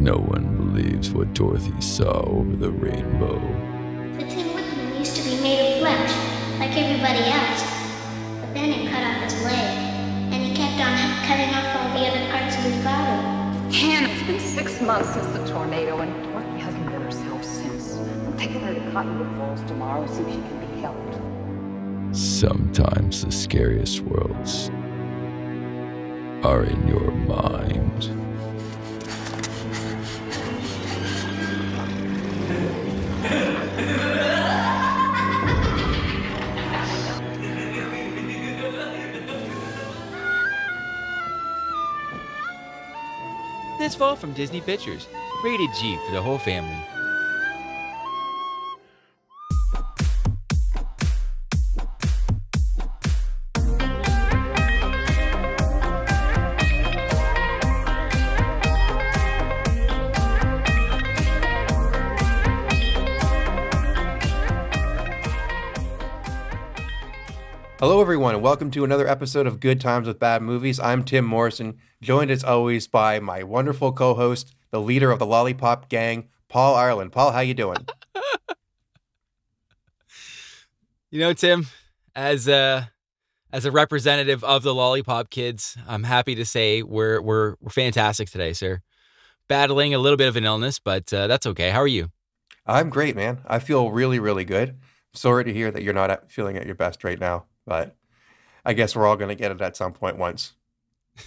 No one believes what Dorothy saw over the rainbow. The Tin Woodman used to be made of flesh, like everybody else. But then he cut off his leg, and he kept on cutting off all the other parts of his body. And it's been 6 months since the tornado, and Dorothy hasn't been herself since. I'm taking her to Cottonwood Falls tomorrow, see if she can be helped. Sometimes the scariest worlds are in your mind. This fall from Disney Pictures. Rated G for the whole family. Hello, everyone, and welcome to another episode of Good Times with Bad Movies. I'm Tim Morrison, joined as always by my wonderful co-host, the leader of the Lollipop Gang, Paul Ireland. Paul, how you doing? You know, Tim, as a representative of the Lollipop Kids, I'm happy to say we're fantastic today, sir. Battling a little bit of an illness, but that's okay. How are you? I'm great, man. I feel really, really good. Sorry to hear that you're not feeling at your best right now, but I guess we're all going to get it at some point once.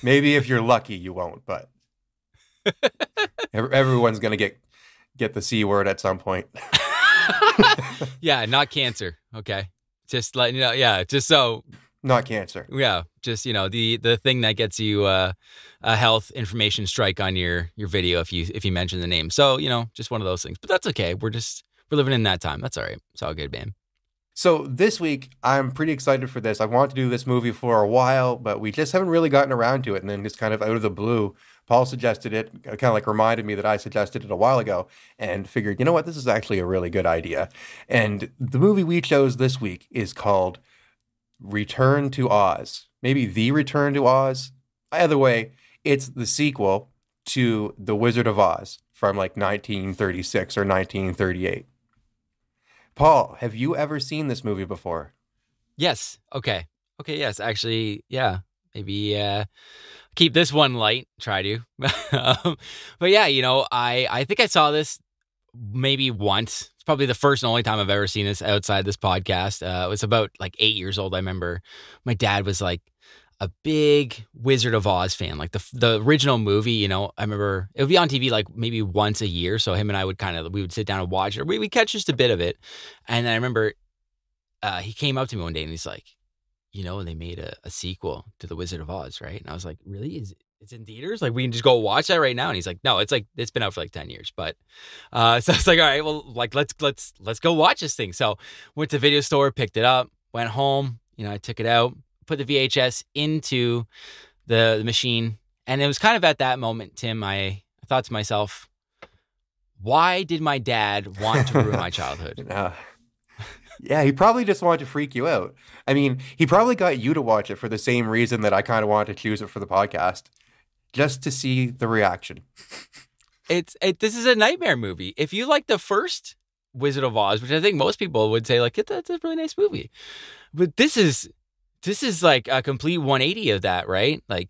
Maybe if you're lucky, you won't, but everyone's going to get the C word at some point. Yeah, not cancer. Okay. Just letting you know. Yeah, just so. Not cancer. Yeah, just, you know, the thing that gets you a health information strike on your video if you mention the name. So, you know, just one of those things. But that's okay. We're living in that time. That's all right. It's all good, man. So this week, I'm pretty excited for this. I want to do this movie for a while, but we just haven't really gotten around to it. And then just kind of out of the blue, Paul suggested it, kind of like reminded me that I suggested it a while ago, and figured, you know what, this is actually a really good idea. And the movie we chose this week is called Return to Oz. Maybe The Return to Oz. Either way, it's the sequel to The Wizard of Oz from like 1936 or 1938. Paul, have you ever seen this movie before? Yes. Okay, yes. Actually, yeah. Maybe keep this one light. Try to. But yeah, you know, I think I saw this maybe once. It's probably the first and only time I've ever seen this outside this podcast. It was about like 8 years old. I remember my dad was like a big Wizard of Oz fan, like the original movie. You know, I remember it would be on TV like maybe once a year. So him and I we would sit down and watch it. We catch just a bit of it. And I remember he came up to me one day and he's like, you know, they made a sequel to The Wizard of Oz, right? And I was like, really? It's in theaters? Like, we can just go watch that right now? And he's like, no, it's been out for like 10 years. But so I was like, all right, well, like let's go watch this thing. So went to the video store, picked it up, went home. You know, I took it out, put the VHS into the machine. And it was kind of at that moment, Tim, I thought to myself, why did my dad want to ruin my childhood? Yeah, he probably just wanted to freak you out. I mean, he probably got you to watch it for the same reason that I kind of wanted to choose it for the podcast, just to see the reaction. This is a nightmare movie. If you like the first Wizard of Oz, which I think most people would say, like, it's a really nice movie. But this is like a complete 180 of that, right? Like,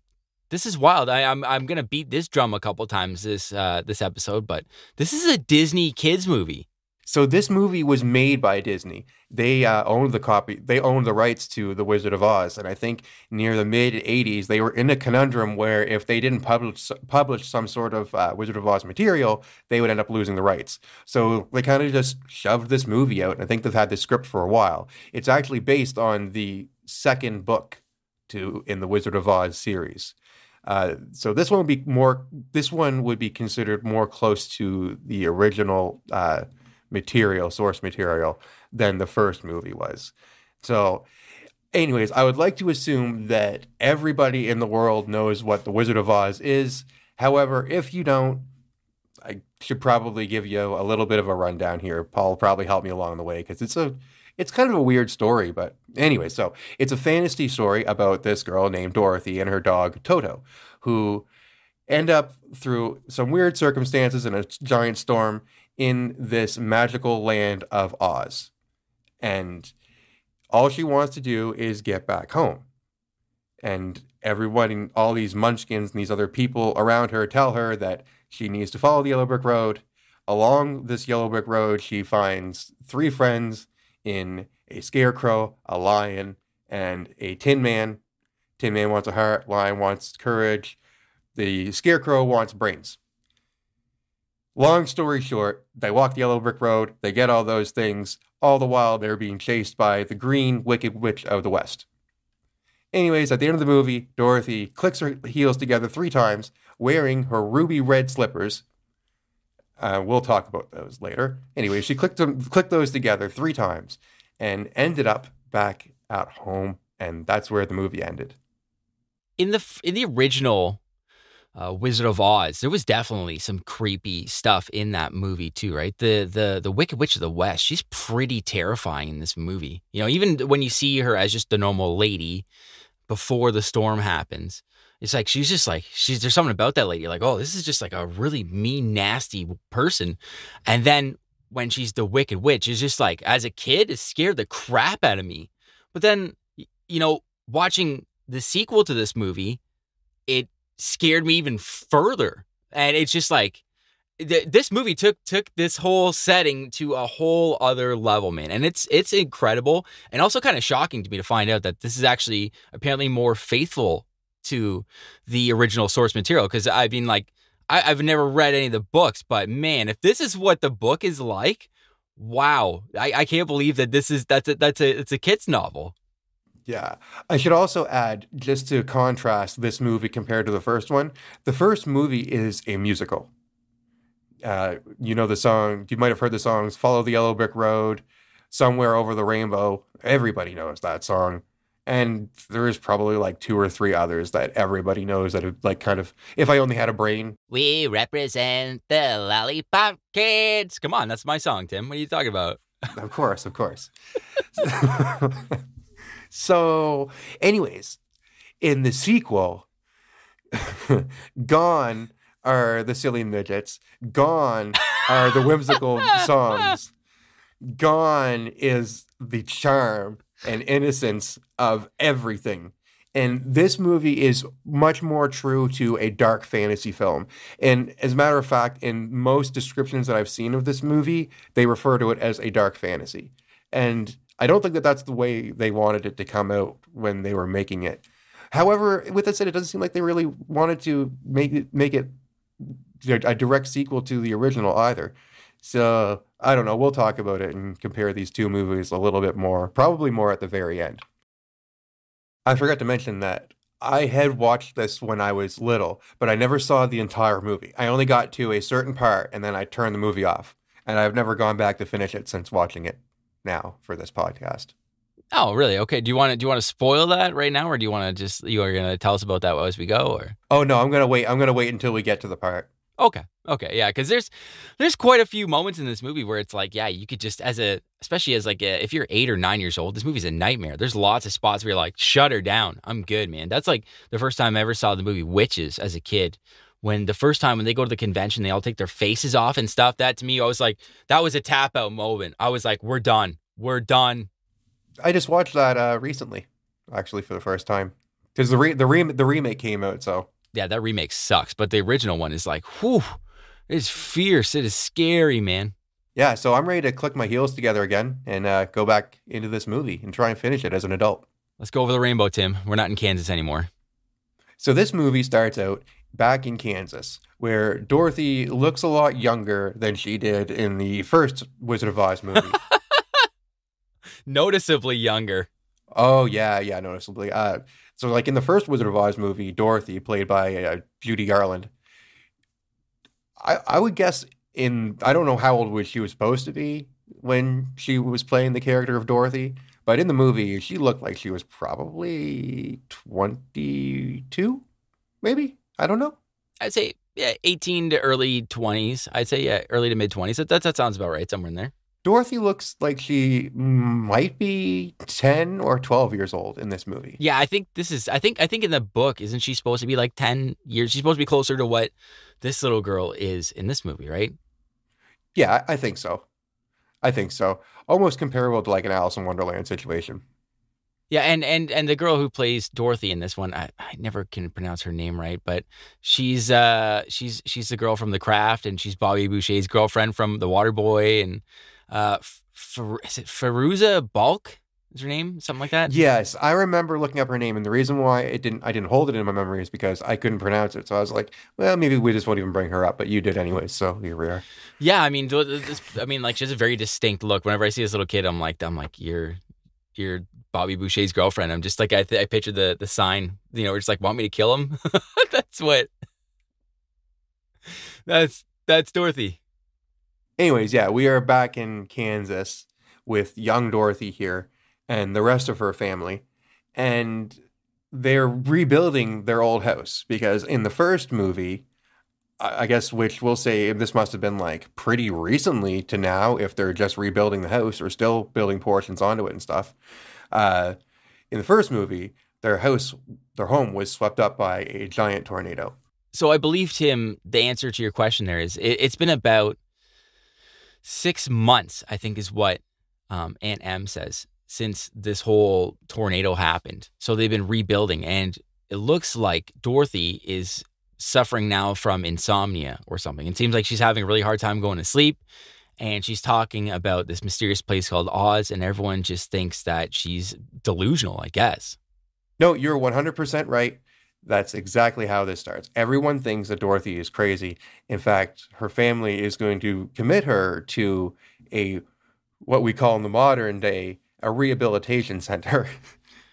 this is wild. I'm gonna beat this drum a couple times this episode, but this is a Disney kids movie. So this movie was made by Disney. They owned the copy. They owned the rights to The Wizard of Oz. And I think near the mid-'80s, they were in a conundrum where if they didn't publish some sort of Wizard of Oz material, they would end up losing the rights. So they kind of just shoved this movie out. And I think they've had this script for a while. It's actually based on the second book in the Wizard of Oz series. So this one would be considered more close to the original source material than the first movie was. So anyways, I would like to assume that everybody in the world knows what the Wizard of Oz is. However, if you don't, I should probably give you a little bit of a rundown here. Paul will probably help me along the way because it's kind of a weird story. But anyway, so it's a fantasy story about this girl named Dorothy and her dog Toto, who end up through some weird circumstances and a giant storm in this magical land of Oz. And all she wants to do is get back home. And everyone, all these munchkins and these other people around her tell her that she needs to follow the yellow brick road. Along this yellow brick road, she finds 3 friends in a scarecrow, a lion, and a tin man. Tin man wants a heart, lion wants courage, the scarecrow wants brains. Long story short, they walk the yellow brick road, they get all those things, all the while they're being chased by the green wicked witch of the west. Anyways, at the end of the movie, Dorothy clicks her heels together 3 times, wearing her ruby red slippers. We'll talk about those later. Anyway, she clicked those together 3 times and ended up back at home, and that's where the movie ended. In the original Wizard of Oz, there was definitely some creepy stuff in that movie too, right? The Wicked Witch of the West, she's pretty terrifying in this movie. You know, even when you see her as just a normal lady before the storm happens, it's like there's something about that lady. You're like, oh, this is just like a really mean, nasty person. And then when she's the Wicked Witch, it's just like, as a kid, it scared the crap out of me. But then, you know, watching the sequel to this movie, it scared me even further. And it's just like, this movie took this whole setting to a whole other level, man. And it's incredible, and also kind of shocking to me to find out that this is actually apparently more faithful to the original source material. Because I mean, like, I've never read any of the books, but man, if this is what the book is like, wow, I can't believe that it's a kid's novel. Yeah. I should also add, just to contrast this movie compared to the first one, the first movie is a musical. You know the song, you might have heard the songs, Follow the Yellow Brick Road, Somewhere Over the Rainbow. Everybody knows that song. And there is probably like 2 or 3 others that everybody knows that are like kind of, If I Only Had a Brain. We represent the Lollipop Kids. Come on, that's my song, Tim. What are you talking about? Of course. So, anyways, in the sequel, gone are the silly midgets. Gone are the whimsical songs. Gone is the charm and innocence of everything. And this movie is much more true to a dark fantasy film. And as a matter of fact, in most descriptions that I've seen of this movie, they refer to it as a dark fantasy. And I don't think that that's the way they wanted it to come out when they were making it. However, with that said, it doesn't seem like they really wanted to make it a direct sequel to the original either. So, I don't know. We'll talk about it and compare these 2 movies a little bit more, probably more at the very end. I forgot to mention that I had watched this when I was little, but I never saw the entire movie. I only got to a certain part, and then I turned the movie off. And I've never gone back to finish it since watching it now for this podcast. Oh, really? Okay. Do you want to spoil that right now, or do you want to you are going to tell us about that as we go, or? Oh no, I'm going to wait until we get to the part. Okay. Yeah, because there's quite a few moments in this movie where it's like, yeah, you could just especially as like if you're 8 or 9 years old, this movie's a nightmare. There's lots of spots where you're like, shut her down. I'm good, man. That's like the first time I ever saw the movie Witches as a kid. When the first time when they go to the convention, they all take their faces off and stuff. That to me, I was like, that was a tap out moment. I was like, we're done. I just watched that recently, actually, for the first time, because the remake came out. So yeah, that remake sucks, but the original one is like, whew, it's fierce. It is scary, man. Yeah, so I'm ready to click my heels together again and go back into this movie and try and finish it as an adult. Let's go over the rainbow, Tim. We're not in Kansas anymore. So this movie starts out back in Kansas, where Dorothy looks a lot younger than she did in the first Wizard of Oz movie. Noticeably younger. Oh, yeah, noticeably. So like in the first Wizard of Oz movie, Dorothy, played by Judy Garland, I would guess I don't know how old she was supposed to be when she was playing the character of Dorothy, but in the movie, she looked like she was probably 22, maybe? I don't know. I'd say 18 to early 20s. I'd say, early to mid 20s. That sounds about right, somewhere in there. Dorothy looks like she might be 10 or 12 years old in this movie. Yeah, I think in the book, isn't she supposed to be like 10 years? She's supposed to be closer to what this little girl is in this movie, right? Yeah, I think so. I think so. Almost comparable to like an Alice in Wonderland situation. Yeah, and the girl who plays Dorothy in this one, I never can pronounce her name right, but she's the girl from The Craft, and she's Bobby Boucher's girlfriend from The Waterboy, and is it Feruza Balk? Is her name something like that? Yes, I remember looking up her name, and the reason why I didn't hold it in my memory is because I couldn't pronounce it. So I was like, well, maybe we just won't even bring her up, but you did anyway. So here we are. Yeah, I mean, like she has a very distinct look. Whenever I see this little kid, I'm like, you're Bobby Boucher's girlfriend. I'm just like, I pictured the sign, where it's like, want me to kill him? That's Dorothy. Anyways, yeah, we are back in Kansas with young Dorothy here and the rest of her family. And they're rebuilding their old house because in the first movie, I guess, which we'll say this must have been like pretty recently to now, if they're just rebuilding the house or still building portions onto it and stuff. In the first movie, their home was swept up by a giant tornado. So I believe, Tim, the answer to your question there is it's been about 6 months, I think is what Aunt Em says, since this whole tornado happened. So they've been rebuilding, and it looks like Dorothy is suffering now from insomnia or something. It seems like she's having a really hard time going to sleep, and she's talking about this mysterious place called Oz, and everyone just thinks that she's delusional, I guess. No, you're 100% right. That's exactly how this starts. Everyone thinks that Dorothy is crazy. In fact, her family is going to commit her to what we call in the modern day, a rehabilitation center.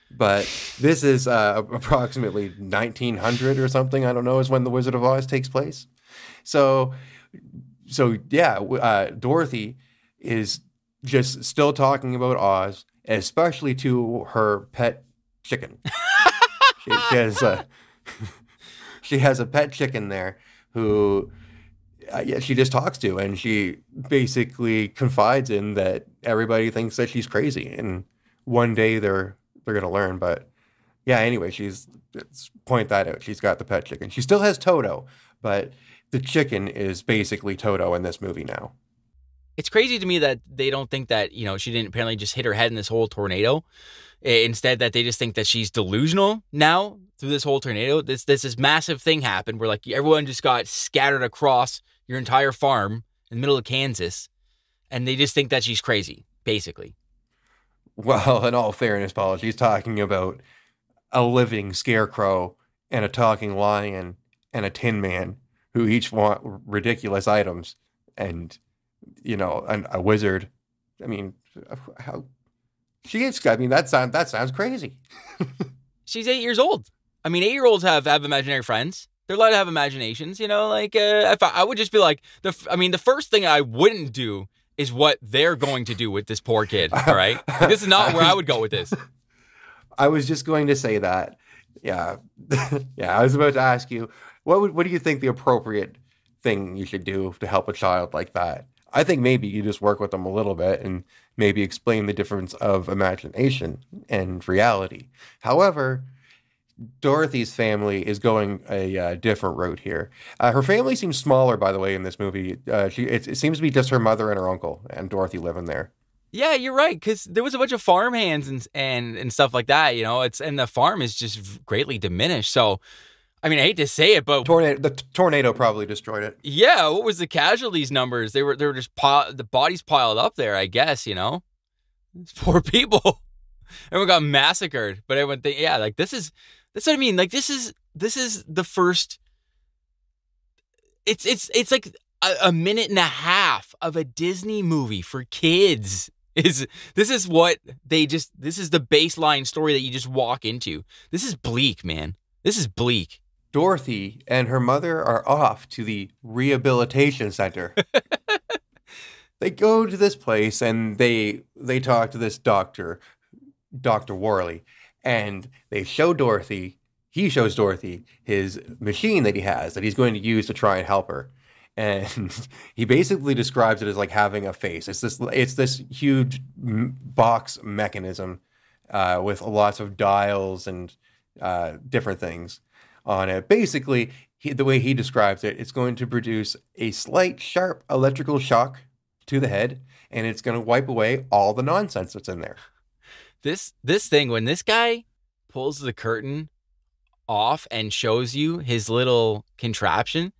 But this is approximately 1900 or something, I don't know, is when The Wizard of Oz takes place. So yeah, Dorothy is just still talking about Oz, especially to her pet chicken. She has a pet chicken there who she just talks to, and she basically confides in that everybody thinks that she's crazy, and one day they're going to learn. But yeah, anyway, let's point that out. She's got the pet chicken. She still has Toto, but the chicken is basically Toto in this movie now. It's crazy to me that they don't think that, she didn't apparently just hit her head in this whole tornado. Instead, that they just think that she's delusional now through this whole tornado. This massive thing happened where like everyone just got scattered across your entire farm in the middle of Kansas, and they just think that she's crazy, basically. Well, in all fairness, Paul, she's talking about a living scarecrow and a talking lion and a tin man who each want ridiculous items, and and a wizard. I mean, how she is? I mean, that sounds crazy. She's 8 years old. I mean, 8-year-olds have imaginary friends. They're allowed to have imaginations, if I would just be like, the first thing I wouldn't do is what they're going to do with this poor kid, all right? This is not where I would go with this. I was just going to say that. Yeah. Yeah, I was about to ask you, what do you think the appropriate thing you should do to help a child like that? I think maybe you just work with them a little bit and maybe explain the difference of imagination and reality. However, Dorothy's family is going a different route here. Her family seems smaller, by the way, in this movie. It seems to be just her mother and her uncle and Dorothy living there. Yeah, you're right, because there was a bunch of farm hands and stuff like that. And the farm is just greatly diminished. So, I mean, I hate to say it, but the tornado probably destroyed it. Yeah, what was the casualties numbers? They were just the bodies piled up there, I guess. It's poor people. Everyone got massacred, but everyone that's what I mean. Like this is the first. It's like a minute and a half of a Disney movie for kids. This is the baseline story that you just walk into. This is bleak, man. This is bleak. Dorothy and her mother are off to the rehabilitation center. They go to this place and they talk to this doctor, Dr. Worley, and he shows Dorothy his machine that he has that he's going to use to try and help her. And he basically describes it as like having a face. It's this huge box mechanism with lots of dials and different things on it. Basically, the way he describes it, it's going to produce a slight sharp electrical shock to the head, and it's going to wipe away all the nonsense that's in there. This thing, when this guy pulls the curtain off and shows you his little contraption,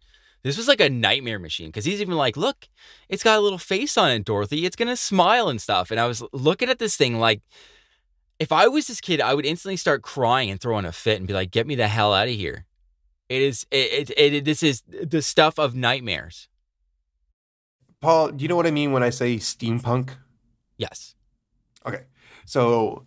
this was like a nightmare machine, because he's even like, look, it's got a little face on it, Dorothy. It's going to smile and stuff. And I was looking at this thing like, if I was this kid, I would instantly start crying and throwing a fit and be like, get me the hell out of here. This is the stuff of nightmares. Paul, do you know what I mean when I say steampunk? Yes. Okay. So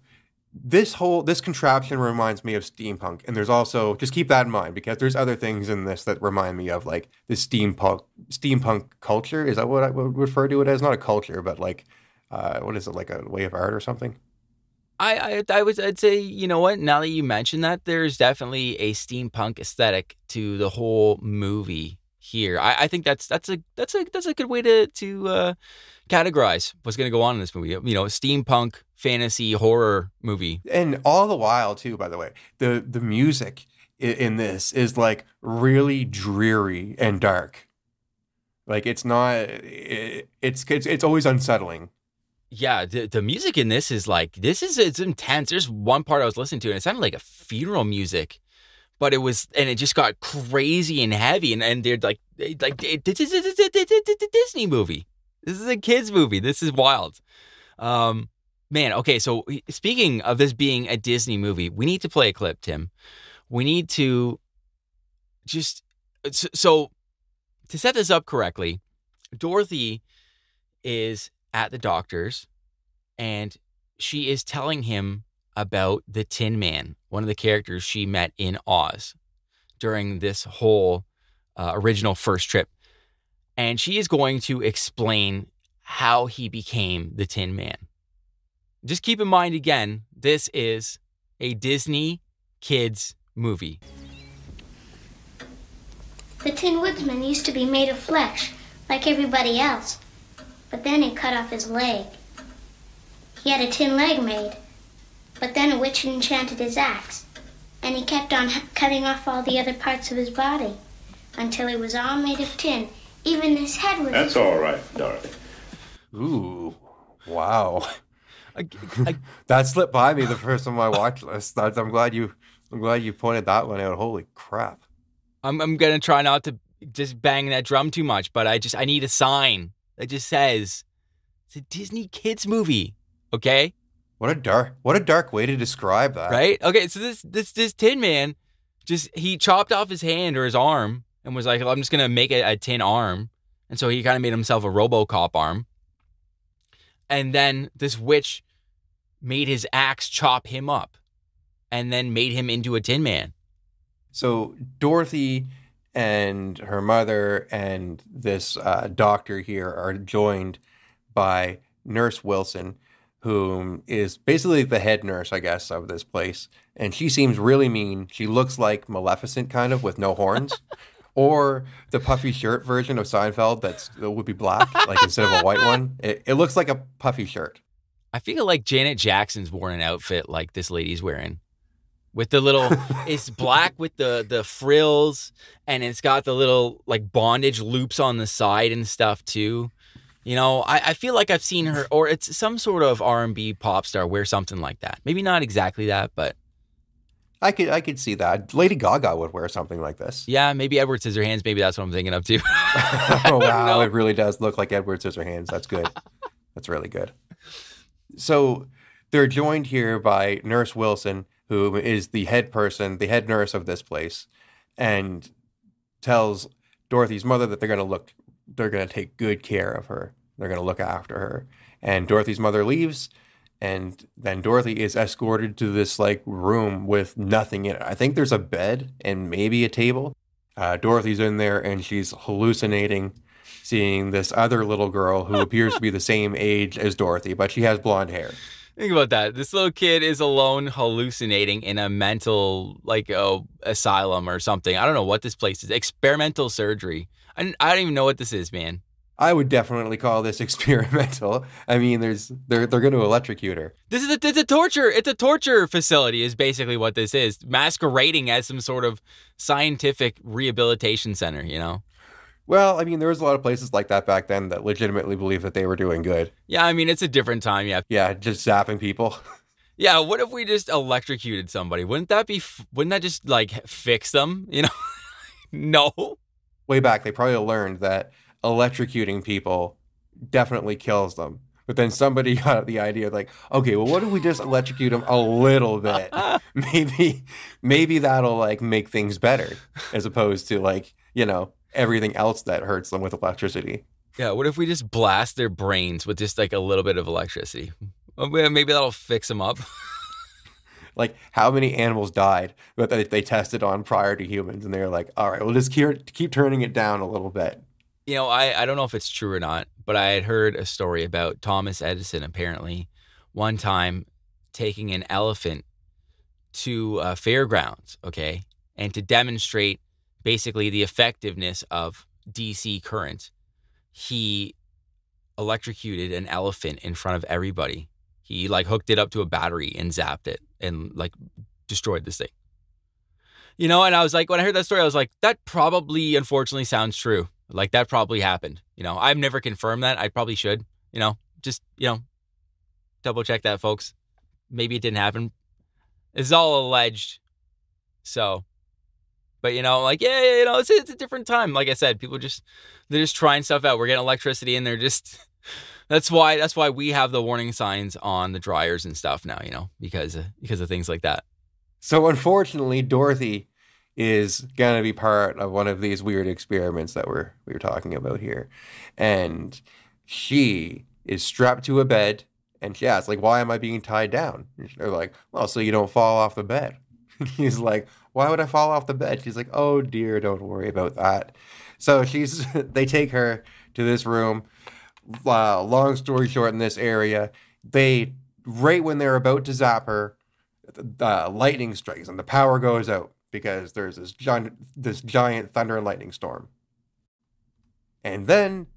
this contraption reminds me of steampunk, and there's also, just keep that in mind, because there's other things in this that remind me of like the steampunk culture. Is that what I would refer to it as? Not a culture, but like what is it, like a way of art or something? I'd say, you know what, now that you mention that, there's definitely a steampunk aesthetic to the whole movie here. I think that's a good way to categorize what's going to go on in this movie. You know, steampunk fantasy horror movie. And all the while too, by the way, the music in this is like really dreary and dark. Like it's always unsettling. Yeah, the music in this is like, it's intense. There's one part I was listening to and it sounded like a funeral music, but it just got crazy and heavy, and they're like this is a Disney movie. This is a kids movie. This is wild. Man, okay, so speaking of this being a Disney movie, we need to play a clip, Tim. We need to so to set this up correctly, Dorothy is at the doctor's, and she is telling him about the Tin Man, one of the characters she met in Oz during this whole original first trip. And she is going to explain how he became the Tin Man. Just keep in mind, again, this is a Disney kids movie. The Tin Woodsman used to be made of flesh, like everybody else. But then he cut off his leg. He had a tin leg made, but then a witch enchanted his axe, and he kept on cutting off all the other parts of his body until he was all made of tin. Even his head was... That's all right, Dorothy. Ooh, wow. That slipped by me the first time I watched this. I'm glad you pointed that one out. Holy crap. I'm gonna try not to just bang that drum too much, but I need a sign that just says it's a Disney kids movie. Okay? What a dark way to describe that. Right? Okay, so this Tin Man, he chopped off his hand or his arm and was like, I'm just gonna make a tin arm. And so he kind of made himself a RoboCop arm. And then this witch made his axe chop him up and then made him into a Tin Man. So Dorothy and her mother and this doctor here are joined by Nurse Wilson, who is basically the head nurse, I guess, of this place. And she seems really mean. She looks like Maleficent, kind of, with no horns. Or the puffy shirt version of Seinfeld that would be black, like instead of a white one. It looks like a puffy shirt. I feel like Janet Jackson's worn an outfit like this lady's wearing. With the little, it's black with the frills, and it's got the little like bondage loops on the side and stuff too. You know, I feel like I've seen her, or it's some sort of R&B pop star wear something like that. Maybe not exactly that, but I could see that. Lady Gaga would wear something like this. Yeah, maybe Edward Scissorhands. Maybe that's what I'm thinking of too. Oh wow, it really does look like Edward Scissorhands. That's good. That's really good. So they're joined here by Nurse Wilson, who is the head nurse of this place, and tells Dorothy's mother that they're going to take good care of her. They're going to look after her. And Dorothy's mother leaves, and then Dorothy is escorted to this like room with nothing in it. I think there's a bed and maybe a table. Dorothy's in there and she's hallucinating, seeing this other little girl who appears to be the same age as Dorothy, but she has blonde hair. Think about that. This little kid is alone hallucinating in a mental, like, asylum or something. I don't know what this place is. Experimental surgery. I don't even know what this is, man. I would definitely call this experimental. I mean, they're going to electrocute her. It's a torture. It's a torture facility is basically what this is, masquerading as some sort of scientific rehabilitation center, you know? Well, I mean, there was a lot of places like that back then that legitimately believed that they were doing good. Yeah, I mean, it's a different time, yeah. Yeah, just zapping people. Yeah, what if we just electrocuted somebody? Wouldn't that just, like, fix them, you know? No. Way back, they probably learned that electrocuting people definitely kills them. But then somebody got the idea like, okay, well, what if we just electrocute them a little bit? Maybe that'll like make things better as opposed to like, you know, everything else that hurts them with electricity. Yeah, what if we just blast their brains with just like a little bit of electricity? Maybe that'll fix them up. Like how many animals died that they tested on prior to humans and they were like, all right, we'll just keep turning it down a little bit. You know, I don't know if it's true or not, but I had heard a story about Thomas Edison apparently one time taking an elephant to fairgrounds, okay, and to demonstrate basically the effectiveness of DC current, he electrocuted an elephant in front of everybody. He like hooked it up to a battery and zapped it and like destroyed this thing. You know, and I was like, when I heard that story, I was like, that probably unfortunately sounds true. Like that probably happened. You know, I've never confirmed that. I probably should, you know, just, you know, double check that, folks. Maybe it didn't happen. It's all alleged. So, but you know, like, yeah, you know, it's a different time. Like I said, they're just trying stuff out. We're getting electricity and they're just, that's why we have the warning signs on the dryers and stuff now, you know, because of things like that. So unfortunately, Dorothy is going to be part of one of these weird experiments that we were talking about here. And she is strapped to a bed and she asks, like, why am I being tied down? And they're like, well, so you don't fall off the bed. He's like, why would I fall off the bed? She's like, oh dear, don't worry about that. So they take her to this room. Long story short, in this area, right when they're about to zap her, lightning strikes and the power goes out because there's this giant thunder and lightning storm. And then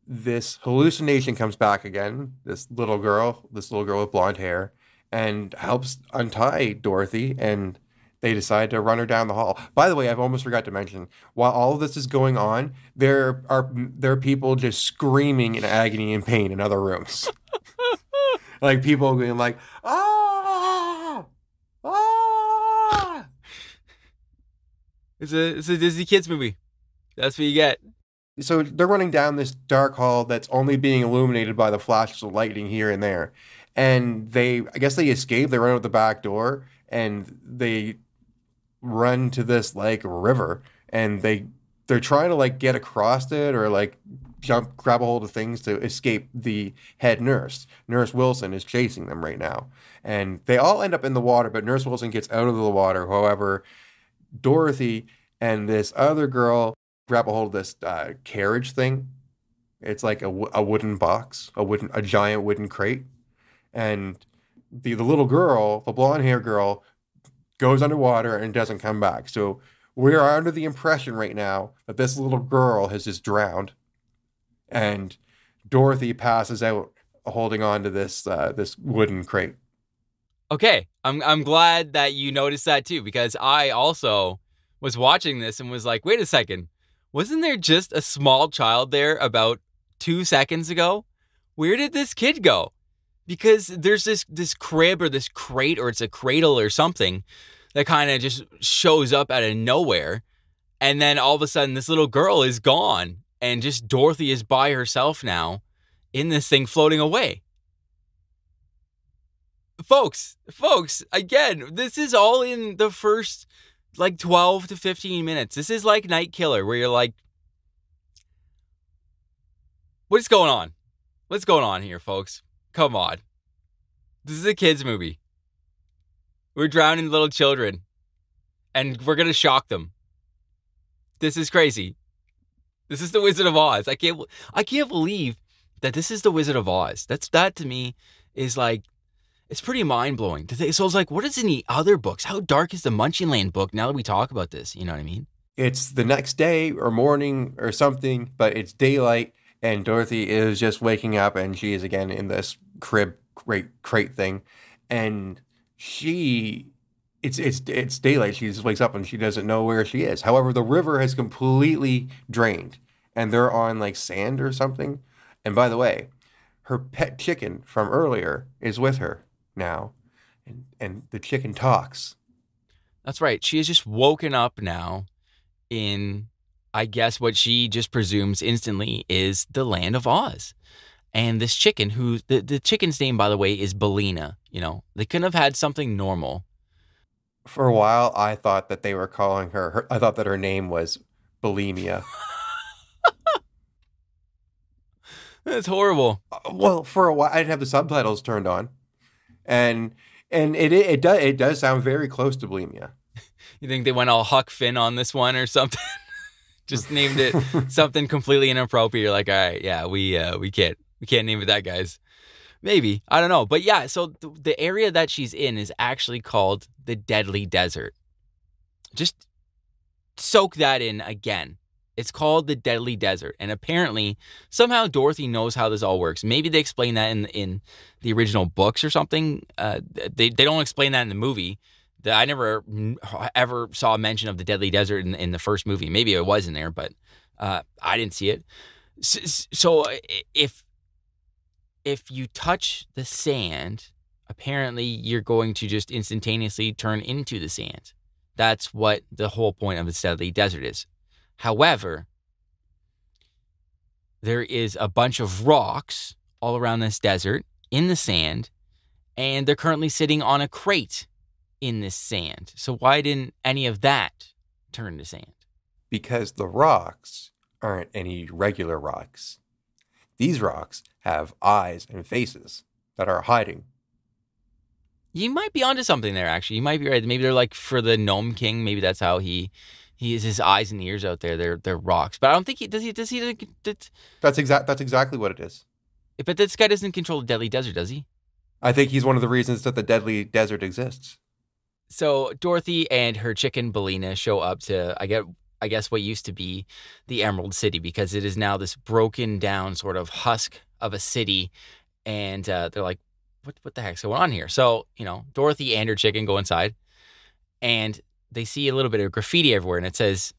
this hallucination comes back again. This little girl with blonde hair, and helps untie Dorothy, and they decide to run her down the hall. By the way, I've almost forgot to mention, while all of this is going on, there are people just screaming in agony and pain in other rooms. Like people being like, ah! Ah! It's a Disney kids movie. That's what you get. So they're running down this dark hall that's only being illuminated by the flashes of lightning here and there. And I guess they escape. They run out the back door and they run to this like river, and they're trying to like get across it or like grab a hold of things to escape the head nurse. Nurse Wilson is chasing them right now. And they all end up in the water, but Nurse Wilson gets out of the water. However, Dorothy and this other girl grab a hold of this carriage thing. It's like a wooden box, a giant wooden crate. And the little girl, the blonde hair girl, goes underwater and doesn't come back. So we are under the impression right now that this little girl has just drowned. And Dorothy passes out holding on to this wooden crate. Okay, I'm glad that you noticed that too, because I also was watching this and was like, wait a second. Wasn't there just a small child there about 2 seconds ago? Where did this kid go? Because there's this crib or this crate, or it's a cradle or something that kind of just shows up out of nowhere. And then all of a sudden this little girl is gone and just Dorothy is by herself now in this thing floating away. Folks, again, this is all in the first like 12 to 15 minutes. This is like Night Killer, where you're like, what's going on? What's going on here, folks? Come on. This is a kid's movie. We're drowning little children, and we're going to shock them. This is crazy. This is the Wizard of Oz. I can't believe that this is the Wizard of Oz. That to me is like, it's pretty mind-blowing. So I was like, what is in the other books? How dark is the Munchkinland book now that we talk about this? You know what I mean? it's the next day or morning or something, but it's daylight, and Dorothy is just waking up, and she is again in this crate thing, and it's daylight. She just wakes up and she doesn't know where she is. However, the river has completely drained, and they're on like sand or something. And by the way, her pet chicken from earlier is with her now, and the chicken talks. That's right. She has just woken up now in, I guess, what she just presumes instantly is the land of Oz. And this chicken, who the chicken's name, by the way, is Bellina. You know, they couldn't have had something normal. For a while, I thought that they were calling her I thought that her name was Bulimia. That's horrible. Well, for a while, I didn't have the subtitles turned on, and it does sound very close to bulimia. You think they went all Huck Finn on this one or something? Just named it something completely inappropriate. You're like, all right, yeah, we can't name it that, guys. Maybe, I don't know, but yeah. So the area that she's in is actually called the Deadly Desert. Just soak that in again. It's called the Deadly Desert, and apparently somehow Dorothy knows how this all works. Maybe they explain that in the original books or something. They don't explain that in the movie. I never ever saw a mention of the Deadly Desert in the first movie. Maybe it was in there, but I didn't see it. So if you touch the sand, apparently you're going to just instantaneously turn into the sand. That's what the whole point of the Deadly Desert is. However, there is a bunch of rocks all around this desert in the sand, and they're currently sitting on a crate in this sand. So why didn't any of that turn to sand? Because the rocks aren't any regular rocks. These rocks have eyes and faces that are hiding. You might be onto something there, actually. You might be right. Maybe they're like for the Gnome King. Maybe that's how he has his eyes and ears out there. They're rocks. But I don't think he does. That's exactly what it is. But this guy doesn't control the Deadly Desert, does he? I think he's one of the reasons that the Deadly Desert exists. So Dorothy and her chicken Bellina show up to, I guess what used to be the Emerald City, because it is now this broken down sort of husk of a city. And they're like, what the heck's going on here? So, Dorothy and her chicken go inside, and they see a little bit of graffiti everywhere, and it says,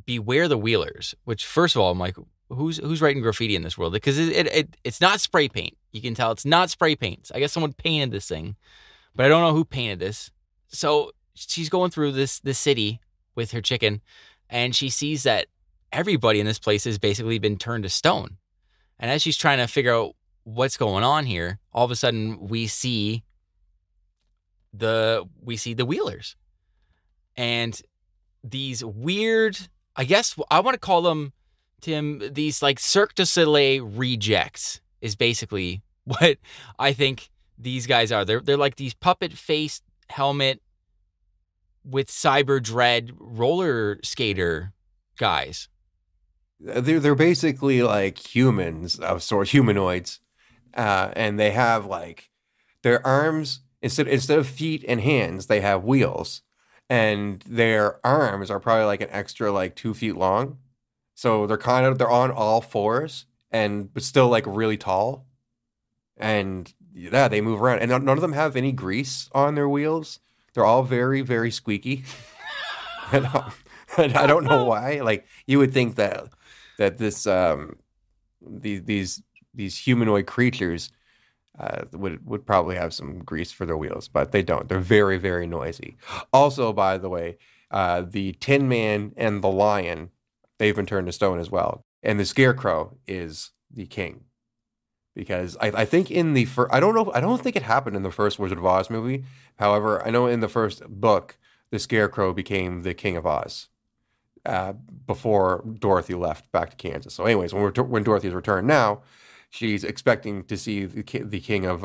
"Beware the Wheelers." Which, first of all, I'm like, who's writing graffiti in this world? Because it's not spray paint. You can tell it's not spray paint. I guess someone painted this thing, but I don't know who painted this. So she's going through this city with her chicken, and she sees that everybody in this place has basically been turned to stone. And as she's trying to figure out what's going on here, all of a sudden we see the Wheelers. And these weird, I guess I want to call them, Tim, these like Cirque du Soleil rejects is basically what I think these guys are. They're like these puppet faced helmet with cyber dread roller skater guys. They're basically like humans of sorts, humanoids, and they have like their arms instead of feet and hands, they have wheels. And their arms are probably like an extra like 2 feet long. So they're on all fours but still like really tall. And yeah, they move around. And none of them have any grease on their wheels. They're all very, very squeaky. and I don't know why. Like you would think that this these humanoid creatures would probably have some grease for their wheels, but they don't. They're very, very noisy. Also, by the way, the Tin Man and the Lion, they've been turned to stone as well. And the Scarecrow is the king. Because I think in the first, I don't think it happened in the first Wizard of Oz movie. However, I know in the first book, the Scarecrow became the King of Oz before Dorothy left back to Kansas. So anyways, when Dorothy's returned now, she's expecting to see the king of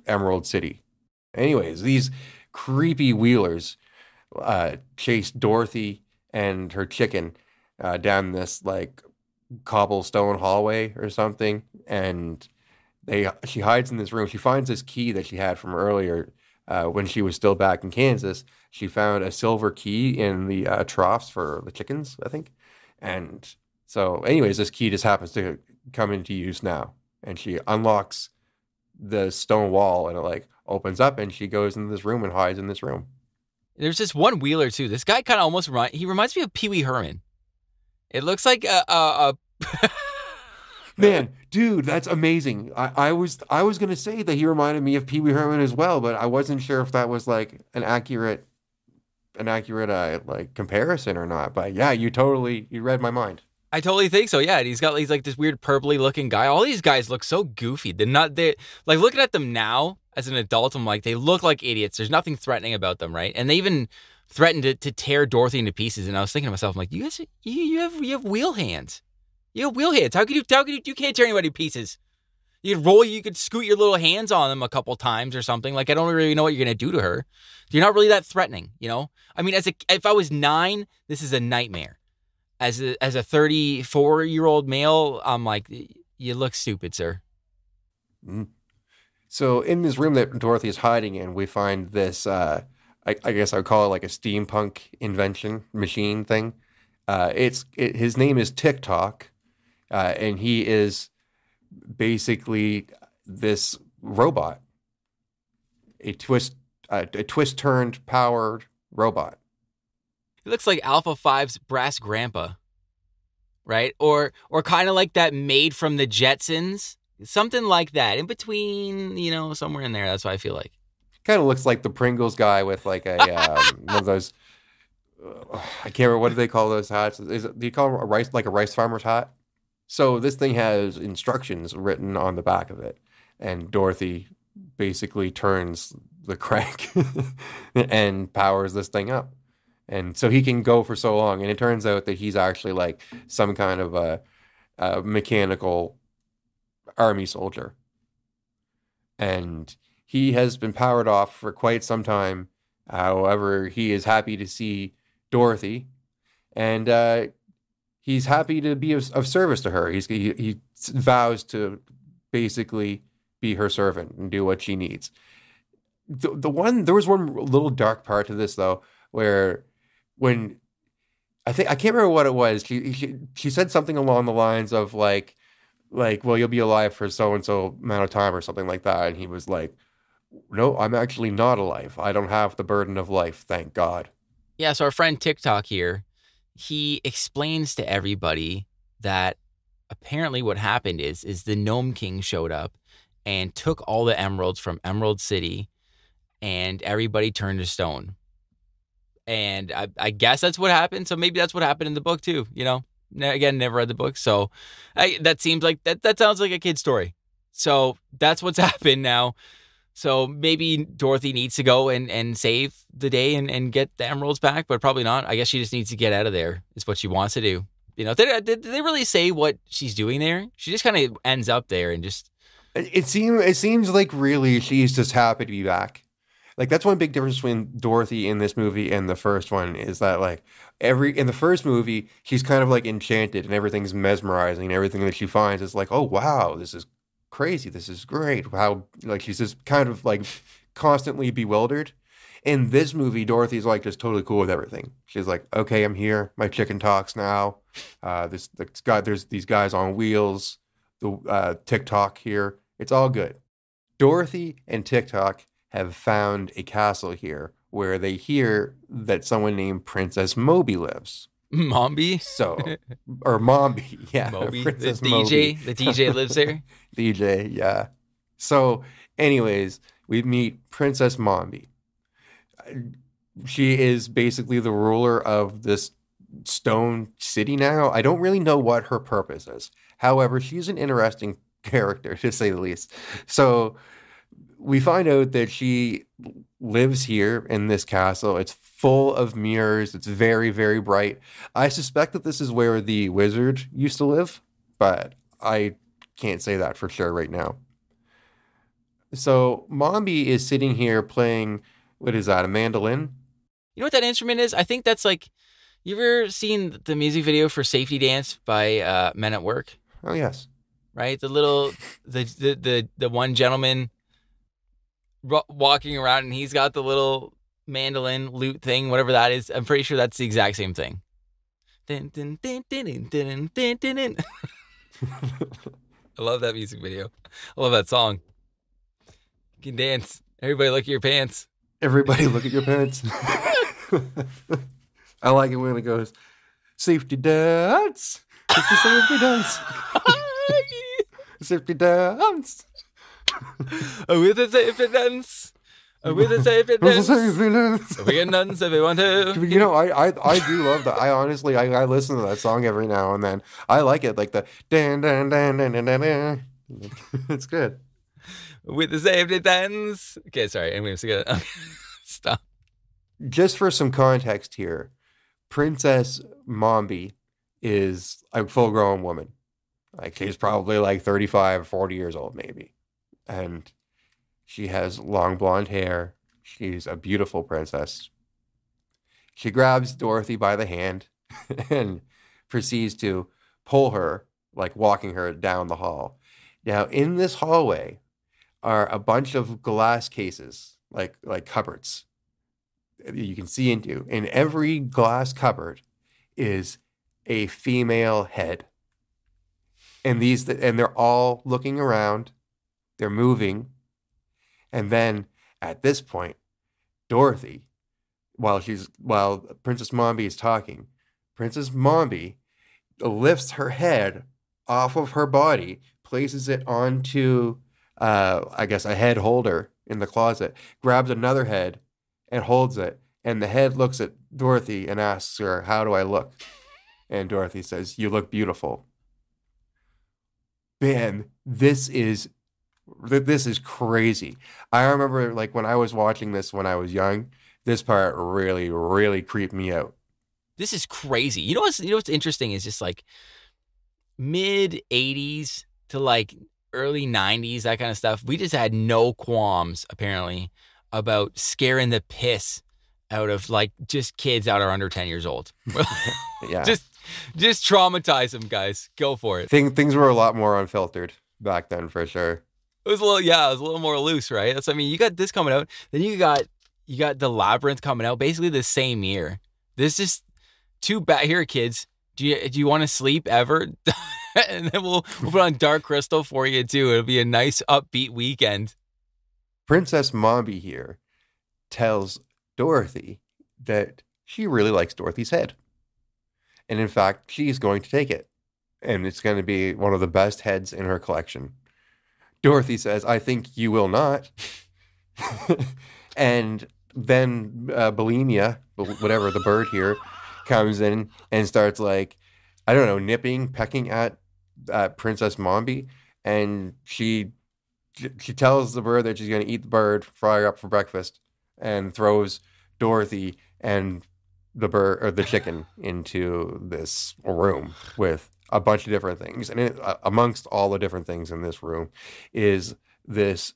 Emerald City. Anyways, these creepy Wheelers chase Dorothy and her chicken down this like cobblestone hallway or something, and she hides in this room. She finds this key that she had from earlier when she was still back in Kansas, she found a silver key in the troughs for the chickens, I think. And so, anyways, this key just happens to come into use now. And she unlocks the stone wall and it like opens up and she goes into this room and hides in this room. There's this one Wheeler too. This guy kind of almost reminds me of Pee Wee Herman. It looks like a Man, dude, that's amazing. I was gonna say that he reminded me of Pee Wee Herman as well, but I wasn't sure if that was like an accurate like comparison or not. But yeah, you read my mind. I totally think so. Yeah, and he's like this weird purpley looking guy. All these guys look so goofy. They like looking at them now as an adult. I'm like, they look like idiots. There's nothing threatening about them, right? And they even threatened to tear Dorothy into pieces. And I was thinking to myself, I'm like, you guys, you have wheel hands. You have wheel hands. How could you can't tear anybody to pieces? You could scoot your little hands on them a couple times or something. Like, I don't really know what you're gonna do to her. You're not really that threatening, you know. I mean, if I was 9, this is a nightmare. As a 34-year-old male, I'm like, you look stupid, sir. Mm. So in this room that Dorothy is hiding in, we find this, I guess I would call it like a steampunk invention machine thing. His name is TikTok, and he is basically this robot, a twist-turned powered robot. He looks like Alpha 5's brass grandpa, right? Or kind of like that maid from the Jetsons, something like that. In between, somewhere in there. That's what I feel like. Kind of looks like the Pringles guy with like a one of those. I can't remember, what do they call those hats? Do you call them a rice farmer's hat? So this thing has instructions written on the back of it, and Dorothy basically turns the crank and powers this thing up. And so he can go for so long. And it turns out that he's actually like some kind of a mechanical army soldier. And he has been powered off for quite some time. However, he is happy to see Dorothy. And he's happy to be of service to her. He vows to basically be her servant and do what she needs. There was one little dark part to this, though, where when I can't remember what it was. She said something along the lines of like, well, you'll be alive for so and so amount of time or something like that. And he was like, no, I'm actually not alive. I don't have the burden of life, thank God. Yeah, so our friend TikTok here, he explains to everybody that apparently what happened is the Gnome King showed up and took all the emeralds from Emerald City, and everybody turned to stone. And I guess that's what happened. So maybe that's what happened in the book too. Again, never read the book. So that seems like that sounds like a kid's story. So that's what's happened now. So maybe Dorothy needs to go and save the day and get the emeralds back, but probably not. I guess she just needs to get out of there is what she wants to do. Did they really say what she's doing there? She just kind of ends up there and just... It seems like really she's just happy to be back. Like, that's one big difference between Dorothy in this movie and the first one is that, like, in the first movie, she's kind of, like, enchanted and everything's mesmerizing and everything that she finds is like, oh, wow, this is crazy. This is great. How, like, she's just kind of, like, constantly bewildered. In this movie, Dorothy's, like, just totally cool with everything. She's like, okay, I'm here. My chicken talks now. There's these guys on wheels. The TikTok here. It's all good. Dorothy and TikTok have found a castle here where they hear that someone named Princess Momby lives. Momby? Or Momby, yeah. Momby, Princess the Momby. DJ, the DJ lives there? DJ, yeah. So, anyways, we meet Princess Momby. She is basically the ruler of this stone city now. I don't really know what her purpose is. However, she's an interesting character, to say the least. So, we find out that she lives here in this castle. It's full of mirrors. It's very, very bright. I suspect that this is where the wizard used to live, but I can't say that for sure right now. So Momby is sitting here playing, what is that, a mandolin? You know what that instrument is? I think that's like, you ever seen the music video for Safety Dance by Men at Work? Oh, yes. Right? The one gentleman... walking around, and he's got the little mandolin lute thing, whatever that is. I'm pretty sure that's the exact same thing. Dun, dun, dun, dun, dun, dun, dun, dun, dun. I love that music video. I love that song. You can dance. Everybody look at your pants. Everybody look at your pants. I like it when it goes, safety dance. It's the safety dance. Safety dance. With a safety dance. With a safety dance. We can dance if we want to. You know, I do love that. I listen to that song every now and then. I like it, like the dan dan dan dan dan dan. It's good. With the safety dance. Okay, sorry. I'm going to stop. Just for some context here, Princess Momby is a full-grown woman. Like, she's probably like 35, 40 years old, maybe. And she has long blonde hair. She's a beautiful princess. She grabs Dorothy by the hand and proceeds to pull her, like walking her down the hall. Now, in this hallway are a bunch of glass cases, like cupboards you can see into. In every glass cupboard is a female head. And they're all looking around. They're moving. And then at this point, Dorothy, while Princess Momby is talking, Princess Momby lifts her head off of her body, places it onto, I guess, a head holder in the closet, grabs another head and holds it. And the head looks at Dorothy and asks her, "How do I look?" And Dorothy says, "You look beautiful." Man, this is crazy. I remember, like, when I was watching this when I was young, this part really, really creeped me out. This is crazy. You know what's interesting is just like mid 80s to like early 90s, that kind of stuff. We just had no qualms, apparently, about scaring the piss out of like just kids that are under 10 years old. Yeah. Just traumatize them, guys. Go for it. Things were a lot more unfiltered back then, for sure. It was a little more loose, right? That's, I mean, you got this coming out, then you got the Labyrinth coming out basically the same year. This is too bad. Here, kids, do you want to sleep ever? And then we'll put on Dark Crystal for you too. It'll be a nice upbeat weekend. Princess Momby here tells Dorothy that she really likes Dorothy's head. And in fact, she's going to take it. And it's going to be one of the best heads in her collection. Dorothy says, "I think you will not." And then Bulimia, whatever, the bird here, comes in and starts, like, I don't know, pecking at Princess Momby. And she tells the bird that she's going to eat the bird, fry her up for breakfast, and throws Dorothy and the bird or the chicken into this room with a bunch of different things. And amongst all the different things in this room is this,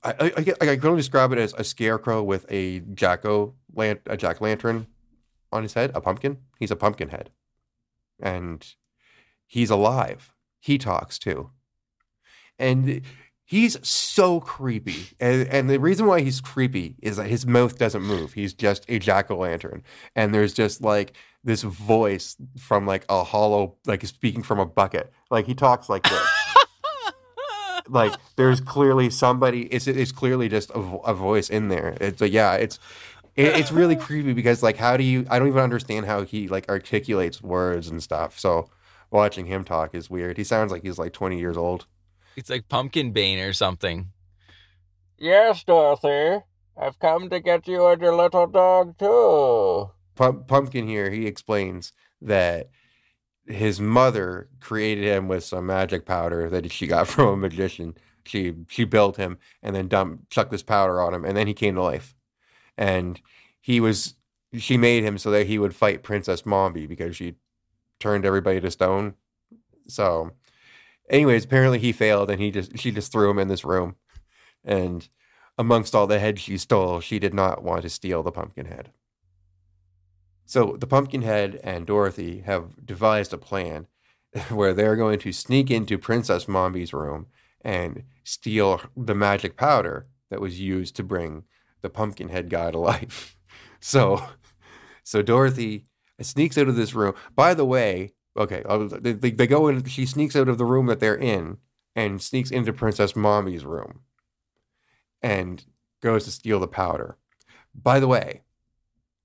I can only describe it as a scarecrow with a jack-o'-lantern on his head, a pumpkin. He's a pumpkin head. And he's alive. He talks too. And he's so creepy. And the reason why he's creepy is that his mouth doesn't move. He's just a jack-o'-lantern. And there's just like this voice from like a hollow, like speaking from a bucket. Like he talks like this. Like there's clearly somebody, it's clearly just a voice in there. It's like, yeah, it's really creepy because like, I don't even understand how he like articulates words and stuff. So watching him talk is weird. He sounds like he's like 20 years old. It's like Pumpkin Bane or something. "Yes, Dorothy. I've come to get you and your little dog, too." Pumpkin here, he explains that his mother created him with some magic powder that she got from a magician. She built him and then chucked this powder on him, and then he came to life. And she made him so that he would fight Princess Momby because she turned everybody to stone. So anyways, apparently he failed, and she just threw him in this room. And amongst all the heads she stole, she did not want to steal the pumpkin head. So the Pumpkinhead and Dorothy have devised a plan where they're going to sneak into Princess Momby's room and steal the magic powder that was used to bring the Pumpkinhead guy to life. So Dorothy sneaks out of this room. By the way, okay, they go in. She sneaks out of the room that they're in and sneaks into Princess Mommy's room and goes to steal the powder. By the way,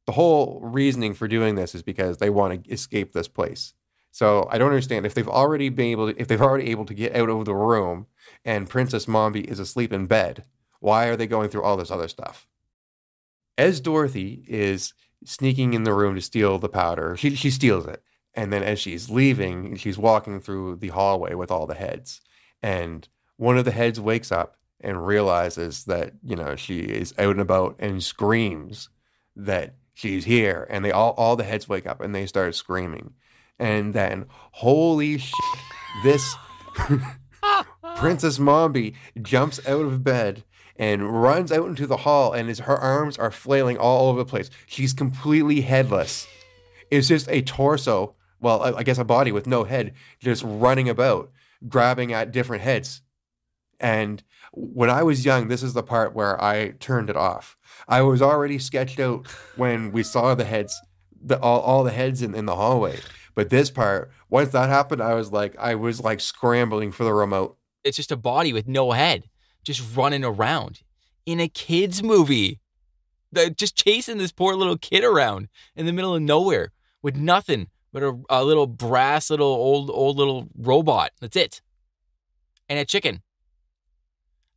the whole reasoning for doing this is because they want to escape this place. So I don't understand if they've already able to get out of the room and Princess Momby is asleep in bed. Why are they going through all this other stuff? As Dorothy is sneaking in the room to steal the powder, she steals it. And then as she's leaving, she's walking through the hallway with all the heads. And one of the heads wakes up and realizes that, she is out and about and screams that she's here. And all the heads wake up and they start screaming. And then, holy shit, this Princess Momby jumps out of bed and runs out into the hall, and her arms are flailing all over the place. She's completely headless. It's just a torso, well, I guess a body with no head, just running about, grabbing at different heads. And when I was young, this is the part where I turned it off. I was already sketched out when we saw the heads, all the heads in the hallway. But this part, once that happened, I was like scrambling for the remote. It's just a body with no head, just running around in a kid's movie. Just chasing this poor little kid around in the middle of nowhere with nothing but a little brass, old little robot. That's it. And a chicken.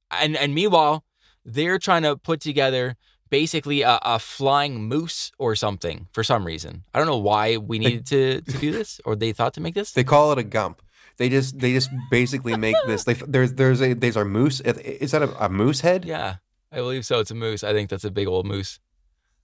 And meanwhile, they're trying to put together basically a flying moose or something for some reason. I don't know why we needed to do this, or they thought to make this. They call it a gump. They just basically make this. There's a moose. Is that a moose head? Yeah, I believe so. It's a moose. I think that's a big old moose.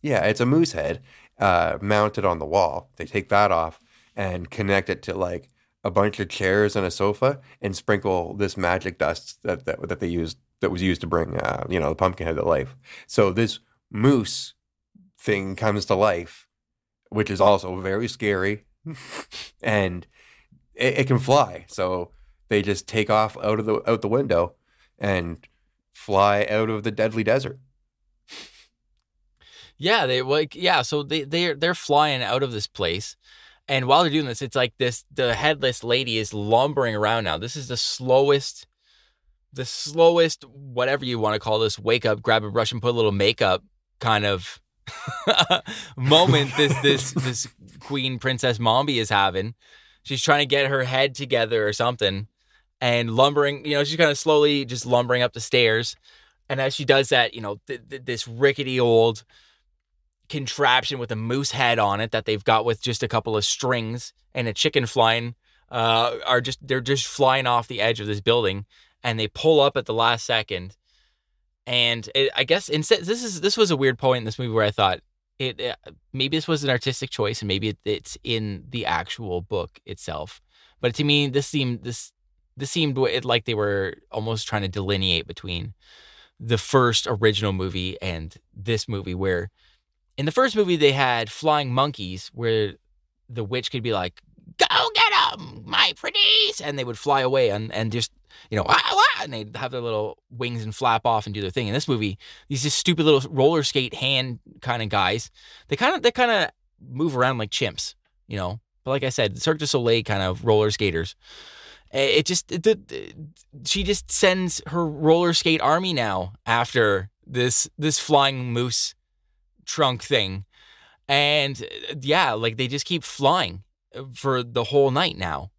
Yeah, it's a moose head mounted on the wall. They take that off and connect it to like a bunch of chairs and a sofa and sprinkle this magic dust that they used, that was used to bring the Pumpkinhead to life. So this moose thing comes to life, which is also very scary, and it can fly. So they just take off out the window and fly out of the deadly desert. Yeah, so they're flying out of this place. And while they're doing this, it's like the headless lady is lumbering around now. This is the slowest, whatever you want to call this, wake up, grab a brush and put a little makeup kind of moment this Queen Princess Momby is having. She's trying to get her head together or something and lumbering, she's kind of slowly just lumbering up the stairs. And as she does that, this rickety old contraption with a moose head on it that they've got with just a couple of strings and a chicken flying they're just flying off the edge of this building, and they pull up at the last second. And I guess instead, this was a weird point in this movie where I thought maybe this was an artistic choice, and maybe it's in the actual book itself. But to me, this seemed like they were almost trying to delineate between the first original movie and this movie, where in the first movie they had flying monkeys where the witch could be like, "Go get them, my pretties," and they would fly away and just and they'd have their little wings and flap off and do their thing. In this movie, these just stupid little roller skate hand kind of guys, they kind of move around like chimps, But like I said, Cirque du Soleil kind of roller skaters. She just sends her roller skate army now after this flying moose trunk thing, and they just keep flying for the whole night now.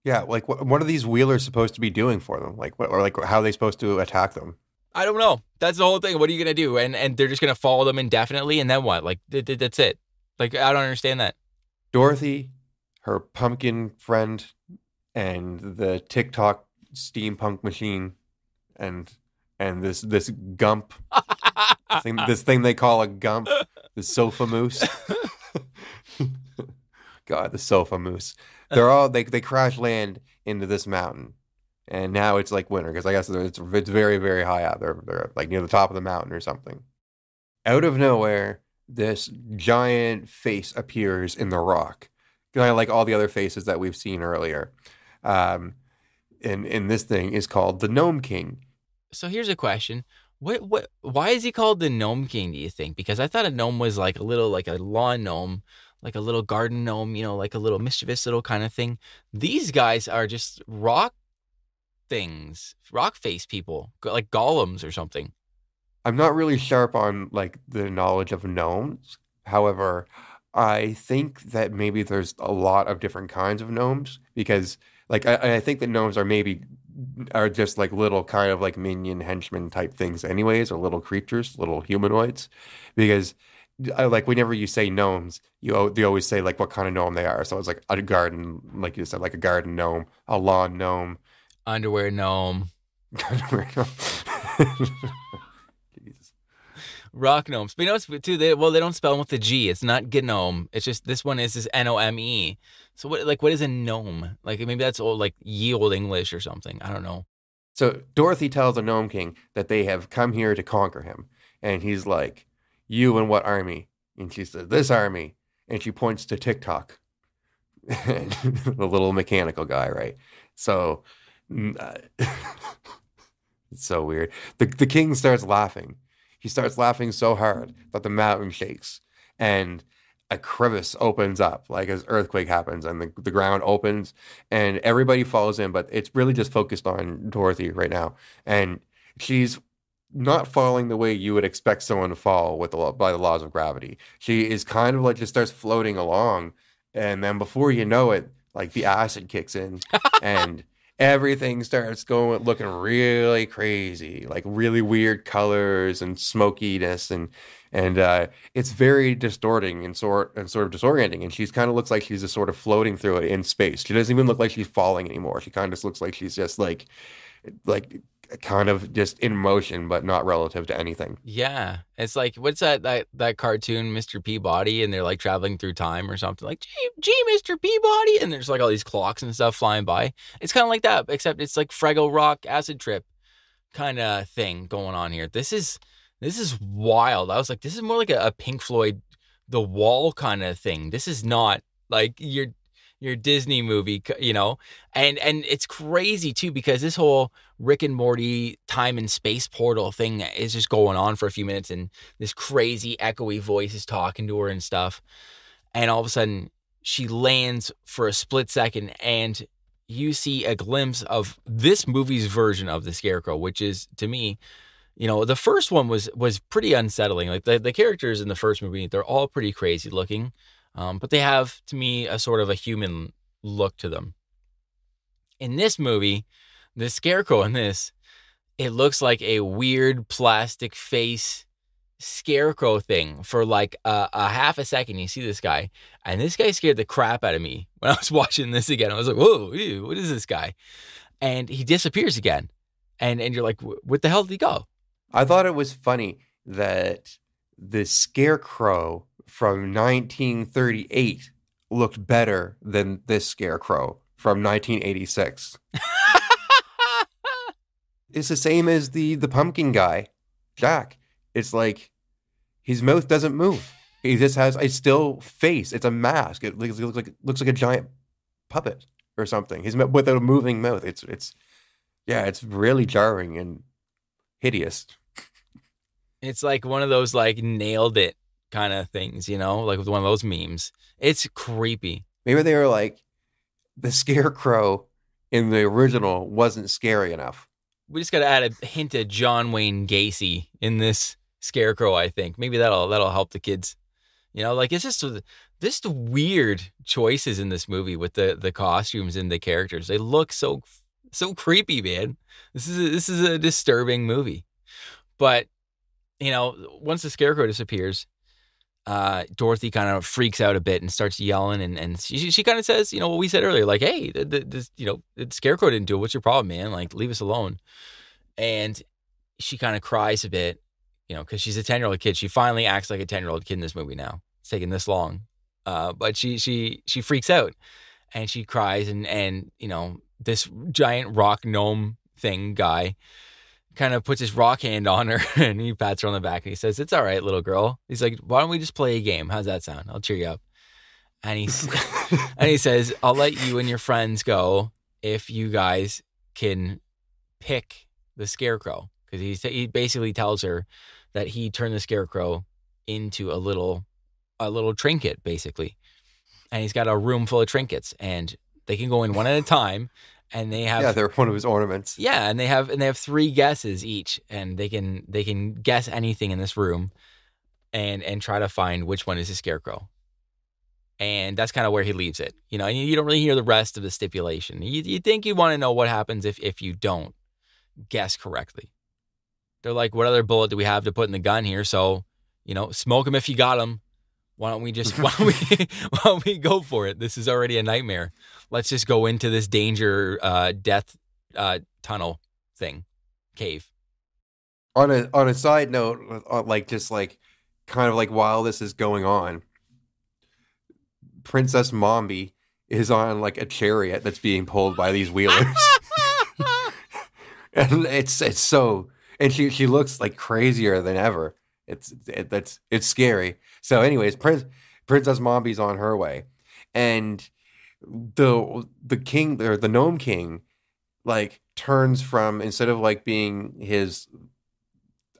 Yeah, like what are these wheelers supposed to be doing for them? How are they supposed to attack them? I don't know. That's the whole thing. What are you gonna do? And they're just gonna follow them indefinitely, and then what? Like that's it. Like, I don't understand that. Dorothy, her pumpkin friend, and the TikTok steampunk machine, and this gump, this thing they call a gump, the sofa moose. God, the sofa moose. They're all they crash land into this mountain, and now it's like winter because I guess it's very, very high out. They're like near the top of the mountain or something. Out of nowhere, this giant face appears in the rock, kind of like all the other faces that we've seen earlier. And this thing is called the Gnome King. So here's a question: Why is he called the Gnome King, do you think? Because I thought a gnome was like a little, like a lawn gnome, like a little garden gnome, like a little mischievous little kind of thing. These guys are just rock things, rock face people, like golems or something. I'm not really sharp on like the knowledge of gnomes. However, I think that maybe there's a lot of different kinds of gnomes because like I think that gnomes are just like little kind of like minion henchmen type things anyways, or little creatures, little humanoids. Because like whenever you say gnomes, they always say like what kind of gnome they are. So it's like a garden, like you said, like a garden gnome, a lawn gnome, Underwear gnome. underwear gnome. Jesus. Rock gnomes. But it's too, they don't spell them with a G. It's not gnome. It's just this one is Nome. So what is a gnome? Like maybe that's old, like ye old English or something. I don't know. So Dorothy tells the Gnome King that they have come here to conquer him. And he's like, "You and what army?" And she says, "This army." And she points to TikTok. The little mechanical guy, right? So it's so weird. The king starts laughing. He starts laughing so hard that the mountain shakes. And a crevice opens up, like as earthquake happens, and the ground opens, and everybody falls in, but it's really just focused on Dorothy right now. And she's not falling the way you would expect someone to fall by the laws of gravity. She is kind of like just starts floating along, and then before you know it, like the acid kicks in, and everything starts looking really crazy, like really weird colors and smokiness, and it's very distorting and sort of disorienting. And she's kind of looks like she's just sort of floating through it in space. She doesn't even look like she's falling anymore. She kind of just looks like she's just like kind of just in motion, but not relative to anything. Yeah. It's like, what's that cartoon, Mr. Peabody, and they're like traveling through time or something, like, gee, Mr. Peabody. And there's like all these clocks and stuff flying by. It's kind of like that, except it's like Fraggle Rock acid trip kind of thing going on here. This is wild. I was like, this is more like a Pink Floyd, The Wall kind of thing. This is not like your Disney movie, and it's crazy too, because this whole Rick and Morty time and space portal thing is just going on for a few minutes, and this crazy echoey voice is talking to her and stuff. And all of a sudden she lands for a split second, and you see a glimpse of this movie's version of the Scarecrow, which is, to me, the first one was pretty unsettling. Like the characters in the first movie, they're all pretty crazy looking. But they have, to me, a sort of a human look to them. In this movie, the Scarecrow in this, it looks like a weird plastic face Scarecrow thing for like a half a second. You see this guy, and this guy scared the crap out of me when I was watching this again. I was like, whoa, ew, what is this guy? And he disappears again. And you're like, what the hell did he go? I thought it was funny that the Scarecrow from 1938 looked better than this Scarecrow from 1986. It's the same as the pumpkin guy, Jack. It's like his mouth doesn't move. He just has a still face. It's a mask. It looks like a giant puppet or something. He's with a moving mouth. It's really jarring and hideous. It's like one of those like nailed it kind of things, like with one of those memes. It's creepy. Maybe they were like, the Scarecrow in the original wasn't scary enough. We just got to add a hint of John Wayne Gacy in this Scarecrow, I think. Maybe that'll help the kids. It's just weird choices in this movie with the costumes and the characters. They look so creepy, man. This is a disturbing movie. But once the Scarecrow disappears, Dorothy kind of freaks out a bit and starts yelling, and she kind of says, what we said earlier, like, hey, the Scarecrow didn't do it. What's your problem, man? Like, leave us alone. And she kind of cries a bit, because she's a 10-year-old kid. She finally acts like a 10-year-old kid in this movie now. It's taken this long. But she freaks out and she cries, and this giant rock gnome thing guy kind of puts his rock hand on her and he pats her on the back and he says, "It's all right, little girl." He's like, "Why don't we just play a game? How's that sound? I'll cheer you up." And he says, "I'll let you and your friends go if you guys can pick the Scarecrow." because he basically tells her that he turned the Scarecrow into a little trinket, basically. And he's got a room full of trinkets, and they can go in one at a time, and they have they're one of his ornaments. Yeah, and they have 3 guesses each, and they can guess anything in this room, and try to find which one is the Scarecrow. And that's kind of where he leaves it. You know, and you don't really hear the rest of the stipulation. You think you want to know what happens if you don't guess correctly. They're like, what other bullet do we have to put in the gun here? So, you know, smoke them if you got them. Why don't we go for it? This is already a nightmare. Let's just go into this danger, death tunnel thing, cave. On a side note, kind of like while this is going on, Princess Momby is on like a chariot that's being pulled by these wheelers. And it's so, and she looks like crazier than ever. It's scary. So anyways, Princess Momby's on her way, and the king, or the Gnome King, like turns from, instead of like being his,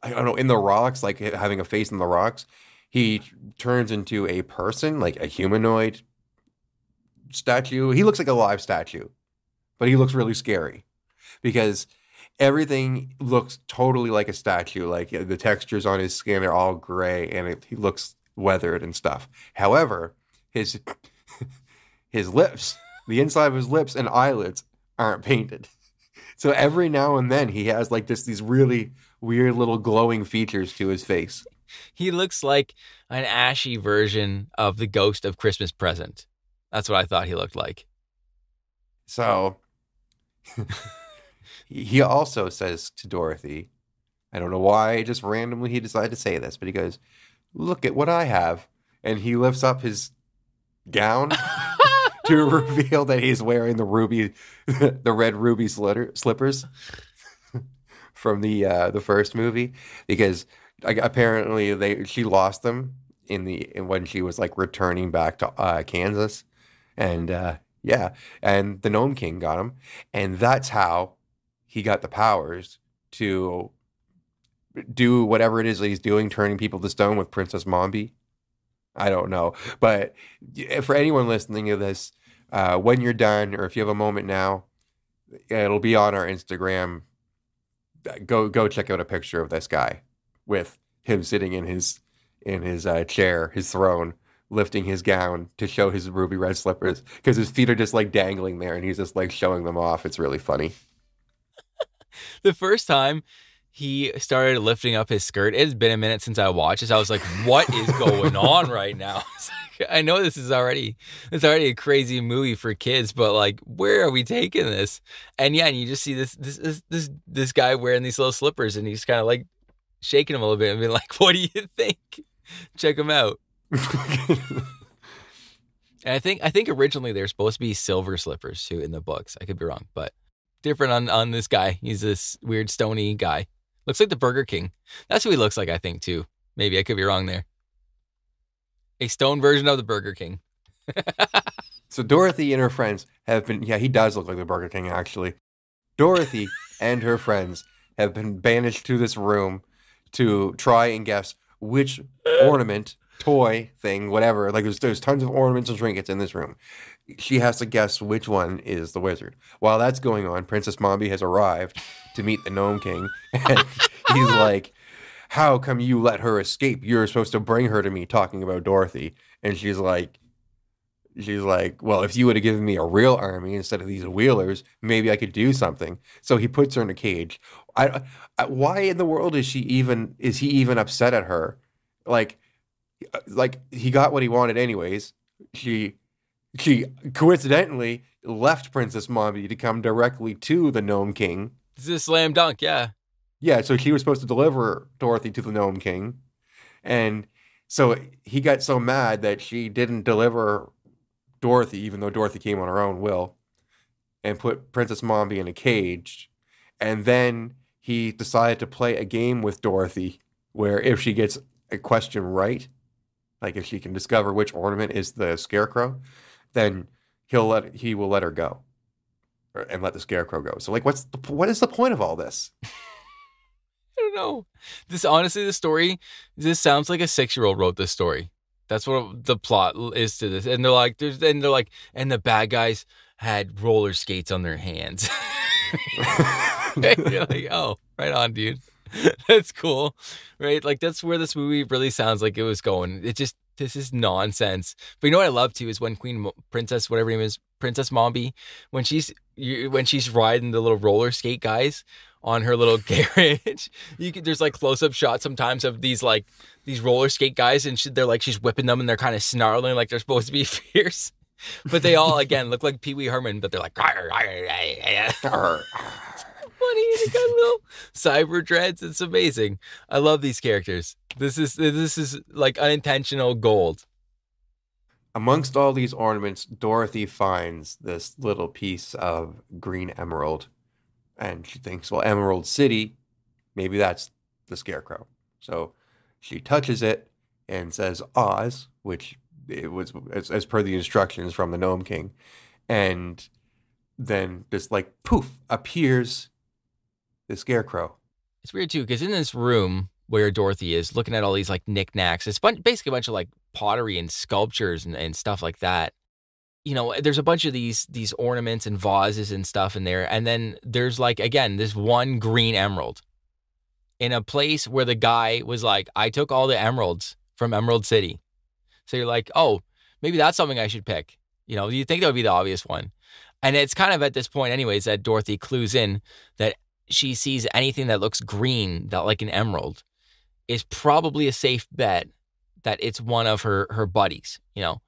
I don't know, in the rocks, like having a face in the rocks, he turns into a person, like a humanoid statue. He looks like a live statue, but he looks really scary because everything looks totally like a statue. Like the textures on his skin are all gray, and he looks weathered and stuff. However, his lips, the inside of his lips and eyelids aren't painted. So every now and then he has like these really weird little glowing features to his face. He looks like an ashy version of the ghost of Christmas Present. That's what I thought he looked like. So he also says to Dorothy, I don't know why just randomly he decided to say this, but he goes, look at what I have. And he lifts up his gown to reveal that he's wearing the red ruby slippers from the first movie, because apparently she lost them when she was like returning back to Kansas, and and the Gnome King got him, and that's how he got the powers to do whatever it is that he's doing, turning people to stone with Princess Momby. I don't know, but for anyone listening to this, when you're done, or if you have a moment now, it'll be on our Instagram. Go check out a picture of this guy with him sitting in his chair, his throne, lifting his gown to show his ruby red slippers, because his feet are just like dangling there, and he's just like showing them off. It's really funny. The first time he started lifting up his skirt, it's been a minute since I watched this. I was like, what is going on right now? I know it's already a crazy movie for kids, but like, where are we taking this? And yeah, and you just see this guy wearing these little slippers, and he's kind of like shaking him a little bit and being like, what do you think? Check him out. And I think originally they're supposed to be silver slippers too in the books. I could be wrong, but different on this guy. He's this weird stony guy. Looks like the Burger King. That's who he looks like, I think, too. Maybe I could be wrong there. A stone version of the Burger King. So Dorothy and her friends have been, he does look like the Burger King, actually. Dorothy and her friends have been banished to this room to try and guess which ornament, toy, thing, whatever. Like there's tons of ornaments and trinkets in this room. She has to guess which one is the wizard. While that's going on, Princess Momby has arrived to meet the Gnome King. And he's like, how come you let her escape? You're supposed to bring her to me, talking about Dorothy. And she's like, well, if you would have given me a real army instead of these wheelers, maybe I could do something. So he puts her in a cage. Why in the world is he even upset at her? Like he got what he wanted anyways. She coincidentally left Princess Momby to come directly to the Gnome King. This is a slam dunk, yeah. Yeah, so she was supposed to deliver Dorothy to the Gnome King. And so he got so mad that she didn't deliver Dorothy, even though Dorothy came on her own will, and put Princess Momby in a cage. And then he decided to play a game with Dorothy where if she gets a question right, like if she can discover which ornament is the Scarecrow, then he will let her go, and let the Scarecrow go. So like, what is the point of all this? don't know. This honestly, the story, this sounds like a 6-year-old wrote this story. That's what the plot is to this. And they're like, and the bad guys had roller skates on their hands. You're like, oh, right on, dude. That's cool, right? Like that's where this movie really sounds like it was going. This is nonsense. But you know what I love too is when Princess, whatever her name is, Princess Momby, when she's riding the little roller skate guys on her little carriage. There's like close up shots sometimes of these roller skate guys, and she's whipping them, and they're kind of snarling like they're supposed to be fierce. But they all again look like Pee Wee Herman, but they're like funny. They got little cyber dreads. It's amazing. I love these characters. This is like unintentional gold. Amongst all these ornaments, Dorothy finds this little piece of green emerald. And she thinks, well, Emerald City, maybe that's the Scarecrow. So she touches it and says Oz, which it was as per the instructions from the Gnome King. And then just like poof, appears the Scarecrow. It's weird too, because in this room where Dorothy is looking at all these like knickknacks, it's basically a bunch of like pottery and sculptures and stuff like that. You know, there's a bunch of these ornaments and vases and stuff in there. And then there's like, again, this one green emerald in a place where the guy was like, I took all the emeralds from Emerald City. So you're like, oh, maybe that's something I should pick. You know, you think that would be the obvious one. And it's kind of at this point anyways that Dorothy clues in that she sees anything that looks green, that like an emerald, is probably a safe bet that it's one of her buddies, you know.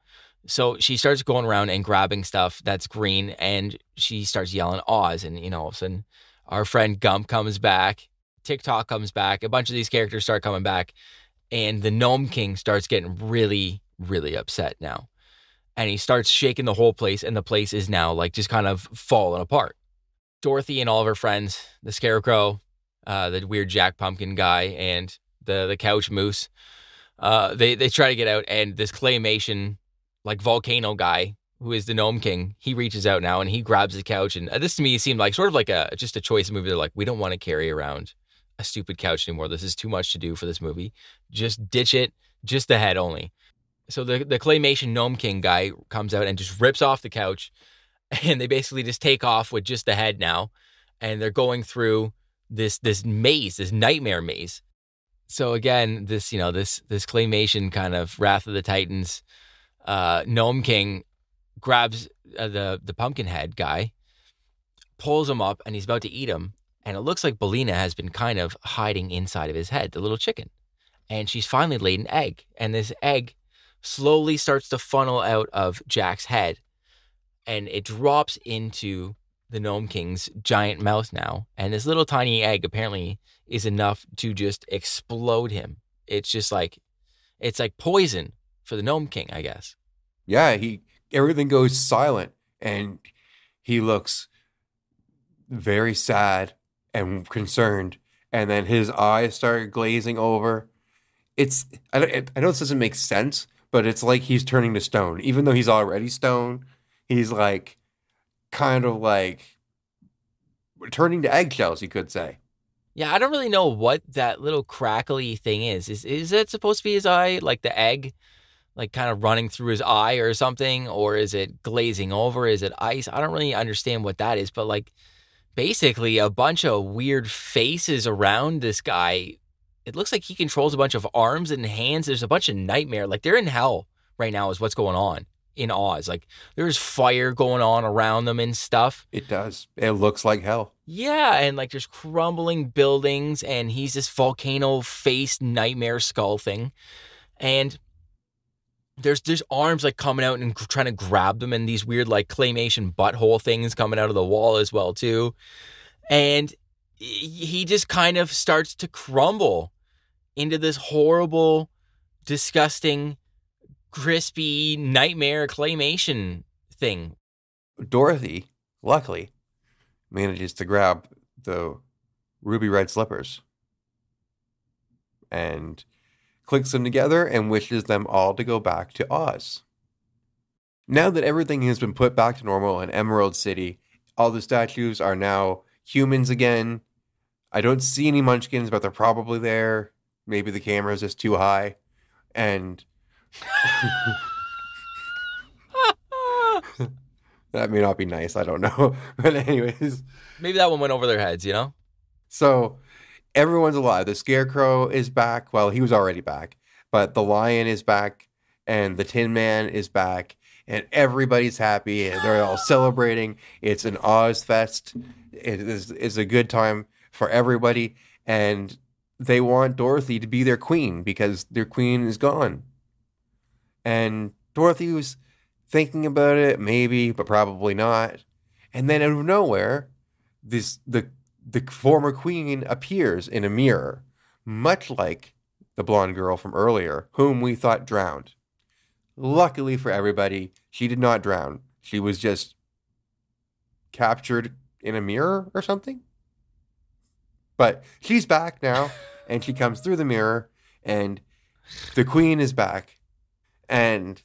So she starts going around and grabbing stuff that's green, and she starts yelling Oz, and you know, all of a sudden our friend Gump comes back, TikTok comes back, a bunch of these characters start coming back, and the Gnome King starts getting really, really upset now. And he starts shaking the whole place, and the place is now like just kind of falling apart. Dorothy and all of her friends, the Scarecrow, the weird Jack Pumpkin guy, and the couch moose, they try to get out, and this claymation like volcano guy who is the Gnome King, he reaches out now and he grabs the couch. And this to me seemed like sort of like just a choice movie. They're like, we don't want to carry around a stupid couch anymore. This is too much to do for this movie. Just ditch it, just the head only. So the claymation Gnome King guy comes out and just rips off the couch, and they basically just take off with just the head now, and they're going through this maze, this nightmare maze. So again, this claymation kind of Wrath of the Titans Gnome King grabs the pumpkin head guy, pulls him up, and he's about to eat him. And it looks like Bellina has been kind of hiding inside of his head, the little chicken. And she's finally laid an egg. And this egg slowly starts to funnel out of Jack's head. And it drops into the Gnome King's giant mouth now. And this little tiny egg apparently is enough to just explode him. It's just like, it's like poison for the Gnome King, I guess. Yeah, everything goes silent, and he looks very sad and concerned, and then his eyes start glazing over. I know this doesn't make sense, but it's like he's turning to stone. Even though he's already stone, he's like kind of like turning to eggshells, you could say. Yeah, I don't really know what that little crackly thing is. Is that supposed to be his eye, like the egg? Like kind of running through his eye or something? Or is it glazing over? Is it ice? I don't really understand what that is, but like basically a bunch of weird faces around this guy. It looks like he controls a bunch of arms and hands. There's a bunch of nightmare. Like they're in hell right now is what's going on in Oz. Like there's fire going on around them and stuff. It does. It looks like hell. Yeah, and like there's crumbling buildings, and he's this volcano-faced nightmare skull thing. And there's arms like coming out and trying to grab them, and these weird like claymation butthole things coming out of the wall as well too. And he just kind of starts to crumble into this horrible, disgusting, crispy nightmare claymation thing. Dorothy, luckily, manages to grab the ruby red slippers and clicks them together and wishes them all to go back to Oz. Now that everything has been put back to normal in Emerald City, all the statues are now humans again. I don't see any munchkins, but they're probably there. Maybe the camera is just too high. And that may not be nice. I don't know. But anyways. Maybe that one went over their heads, you know? So everyone's alive. The Scarecrow is back. Well, he was already back. But the lion is back. And the Tin Man is back. And everybody's happy. And they're all celebrating. It's an Oz fest. It's a good time for everybody. And they want Dorothy to be their queen because their queen is gone. And Dorothy was thinking about it, maybe, but probably not. And then out of nowhere, the former queen appears in a mirror, much like the blonde girl from earlier, whom we thought drowned. Luckily for everybody, she did not drown. She was just captured in a mirror or something. But she's back now. And she comes through the mirror, and the queen is back, and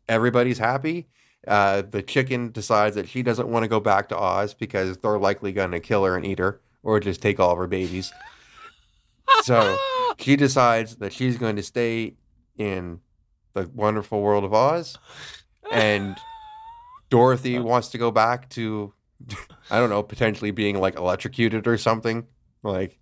everybody's happy. The chicken decides that she doesn't want to go back to Oz because they're likely going to kill her and eat her, or just take all of her babies. So she decides that she's going to stay in the wonderful world of Oz, and Dorothy wants to go back to, I don't know, potentially being like electrocuted or something. Like,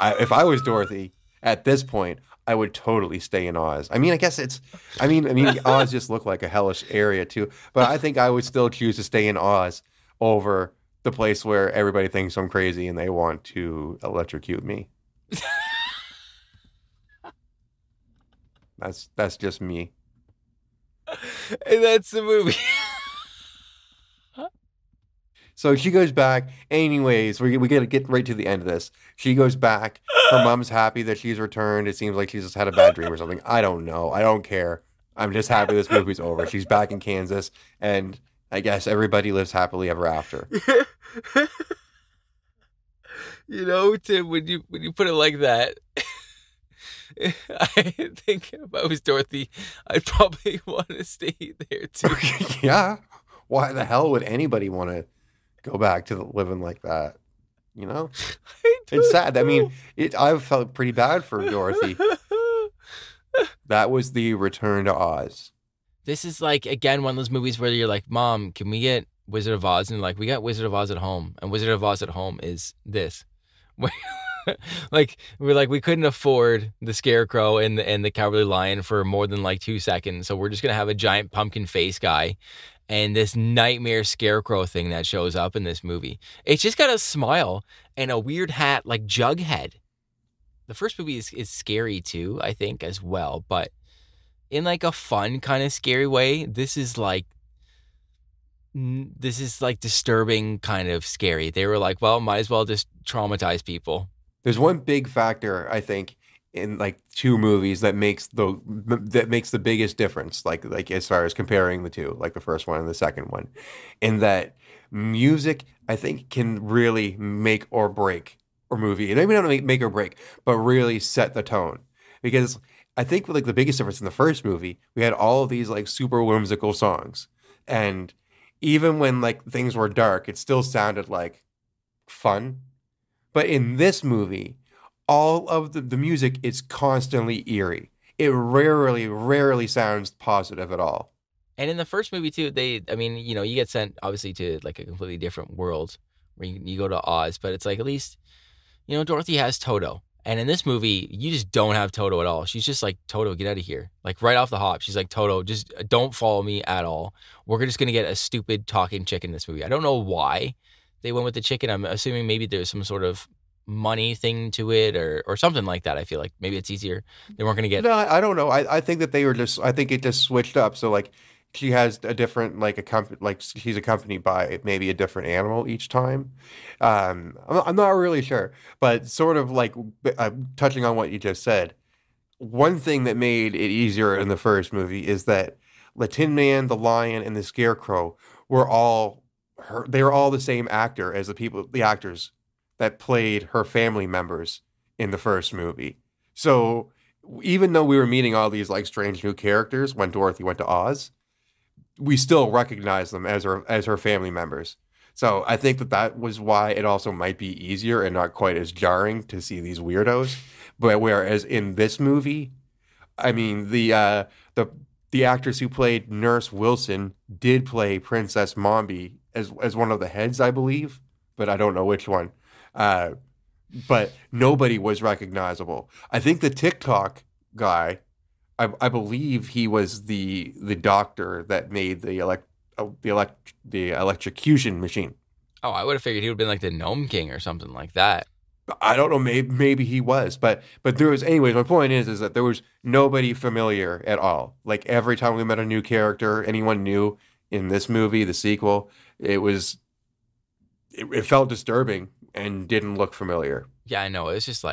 if I was Dorothy at this point, I would totally stay in Oz. I mean, I guess I mean, Oz just looked like a hellish area too, but I think I would still choose to stay in Oz over the place where everybody thinks I'm crazy and they want to electrocute me. That's just me. And that's the movie. So she goes back. Anyways, we got to get right to the end of this. She goes back. Her mom's happy that she's returned. It seems like she's just had a bad dream or something. I don't know. I don't care. I'm just happy this movie's over. She's back in Kansas, and I guess everybody lives happily ever after. You know, Tim, when you put it like that, I think if I was Dorothy, I'd probably want to stay there too. Yeah. Why the hell would anybody want to go back to living like that? You know? It's sad. I mean, I felt pretty bad for Dorothy. That was the return to Oz. This is like, again, one of those movies where you're like, Mom, can we get Wizard of Oz? And like, we got Wizard of Oz at home. And Wizard of Oz at home is this. We couldn't afford the Scarecrow and the Cowardly Lion for more than like 2 seconds. So we're just going to have a giant pumpkin face guy and this nightmare Scarecrow thing that shows up in this movie. It's just got a smile and a weird hat like Jughead. The first movie is scary too, I think, as well. But in like a fun kind of scary way, this is like disturbing kind of scary. They were like, well, might as well just traumatize people. There's one big factor, I think, in like two movies that makes the biggest difference, like as far as comparing the two, like the first one and the second one, in that music, I think, can really make or break a movie. And maybe not make or break, but really set the tone. Because I think like the biggest difference in the first movie, we had all of these like super whimsical songs, and even when like things were dark, it still sounded like fun. But in this movie, all of the music is constantly eerie. It rarely sounds positive at all. And in the first movie too, you get sent obviously to like a completely different world where you go to Oz, but it's like at least, Dorothy has Toto. And in this movie, you just don't have Toto at all. She's just like, Toto, get out of here. Like right off the hop, she's like, Toto, just don't follow me at all. We're just going to get a stupid talking chicken in this movie. I don't know why they went with the chicken. I'm assuming maybe there's some sort of money thing to it or something like that. I feel like maybe it's easier. They weren't going to get... No, I don't know. I think that I think it just switched up. So like she has a different, she's accompanied by maybe a different animal each time. I'm not really sure, but sort of like touching on what you just said, one thing that made it easier in the first movie is that the Tin Man, the Lion, and the Scarecrow were all the same actor as the actors that played her family members in the first movie. So even though we were meeting all these like strange new characters when Dorothy went to Oz, we still recognize them as her family members. So I think that was why it also might be easier and not quite as jarring to see these weirdos. But whereas in this movie, I mean the actress who played Nurse Wilson did play Princess Momby as one of the heads, I believe, but I don't know which one. Uh, but nobody was recognizable. I think the TikTok guy, I believe he was the doctor that made the electrocution machine. Oh, I would have figured he would have been like the Gnome King or something like that. I don't know. Maybe he was, but there was. Anyways, my point is that there was nobody familiar at all. Like every time we met a new character, anyone new in this movie, the sequel, it felt disturbing and didn't look familiar. Yeah, I know. It's just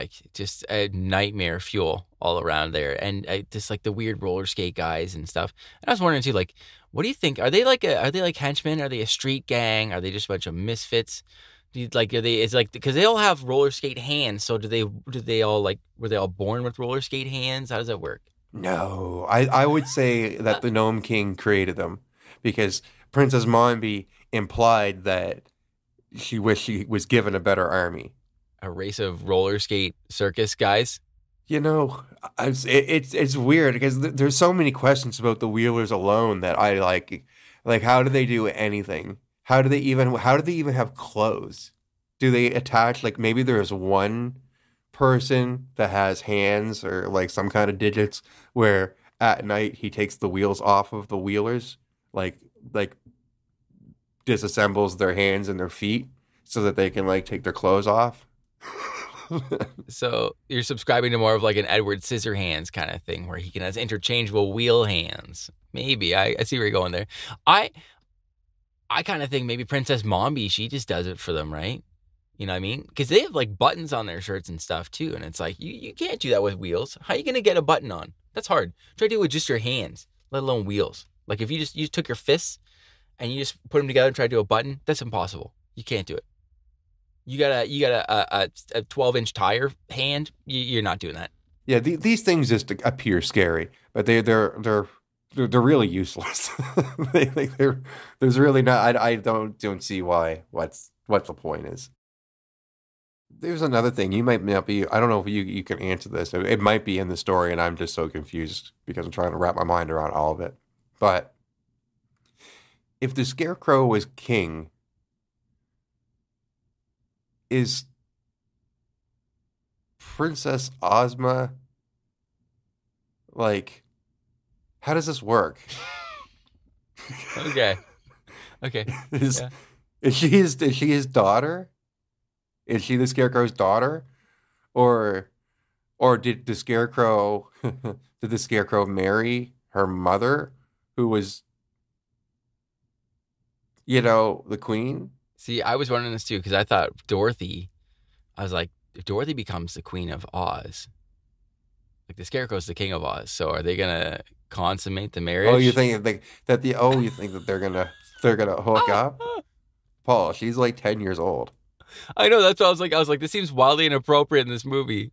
a nightmare fuel all around there, and just like the weird roller skate guys and stuff. And I was wondering too, like, what do you think? Are they like henchmen? Are they a street gang? Are they just a bunch of misfits? Are they? It's like because they all have roller skate hands. So do they all like were they all born with roller skate hands? How does that work? No, I would say that the Gnome King created them because Princess Momby implied that she wished she was given a better army. A race of roller skate circus guys. You know, it's weird because there's so many questions about the Wheelers alone that I like how do they do anything? How do they even have clothes? Do they attach like maybe there's one person that has hands or like some kind of digits where at night he takes the wheels off of the Wheelers, like disassembles their hands and their feet so that they can like take their clothes off. So you're subscribing to more of like an Edward Scissorhands kind of thing where he can have interchangeable wheel hands. Maybe I see where you're going there. I kind of think maybe Princess Momby, she just does it for them, right? You know what I mean? Because they have like buttons on their shirts and stuff too. And it's like, you can't do that with wheels. How are you going to get a button on? That's hard. Try to do it with just your hands, let alone wheels. Like if you took your fists and you just put them together and try to do a button, that's impossible. You can't do it. You got a 12-inch tire hand. You're not doing that. Yeah, these things just appear scary, but they're really useless. There's really not. I don't see why. What the point is. There's another thing you might not be. I don't know if you can answer this. It might be in the story, and I'm just so confused because I'm trying to wrap my mind around all of it. But if the Scarecrow was king, is Princess Ozma like? How does this work? Okay. Is she his daughter? Is she the Scarecrow's daughter? Or did the Scarecrow marry her mother, who was, the queen? See, I was wondering this too because I thought Dorothy. I was like, if Dorothy becomes the Queen of Oz, like the Scarecrow's the King of Oz, so are they gonna consummate the marriage? Oh, you think you think that they're gonna hook up? Paul, she's like 10 years old. I know, that's what I was like. I was like, this seems wildly inappropriate in this movie.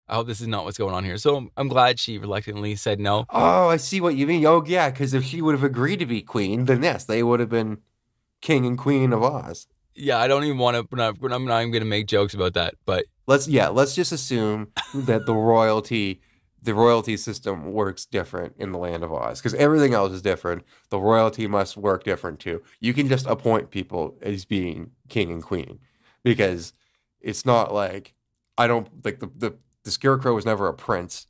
I hope this is not what's going on here. So I'm glad she reluctantly said no. Oh, I see what you mean. Oh, yeah, because if she would have agreed to be queen, then yes, they would have been King and Queen of Oz. Yeah, I don't even want to. I'm not even going to make jokes about that. But let's just assume that the royalty system works different in the land of Oz because everything else is different. The royalty must work different too. You can just appoint people as being king and queen because it's not like I don't like the Scarecrow was never a prince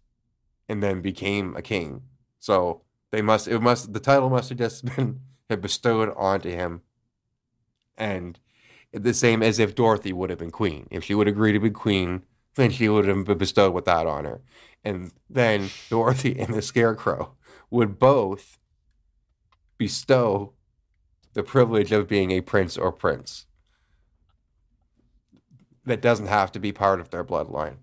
and then became a king. So the title must have just been bestowed onto him. And the same as if Dorothy would have been queen. If she would agree to be queen, then she would have been bestowed with that honor. And then Dorothy and the Scarecrow would both bestow the privilege of being a prince or prince. That doesn't have to be part of their bloodline.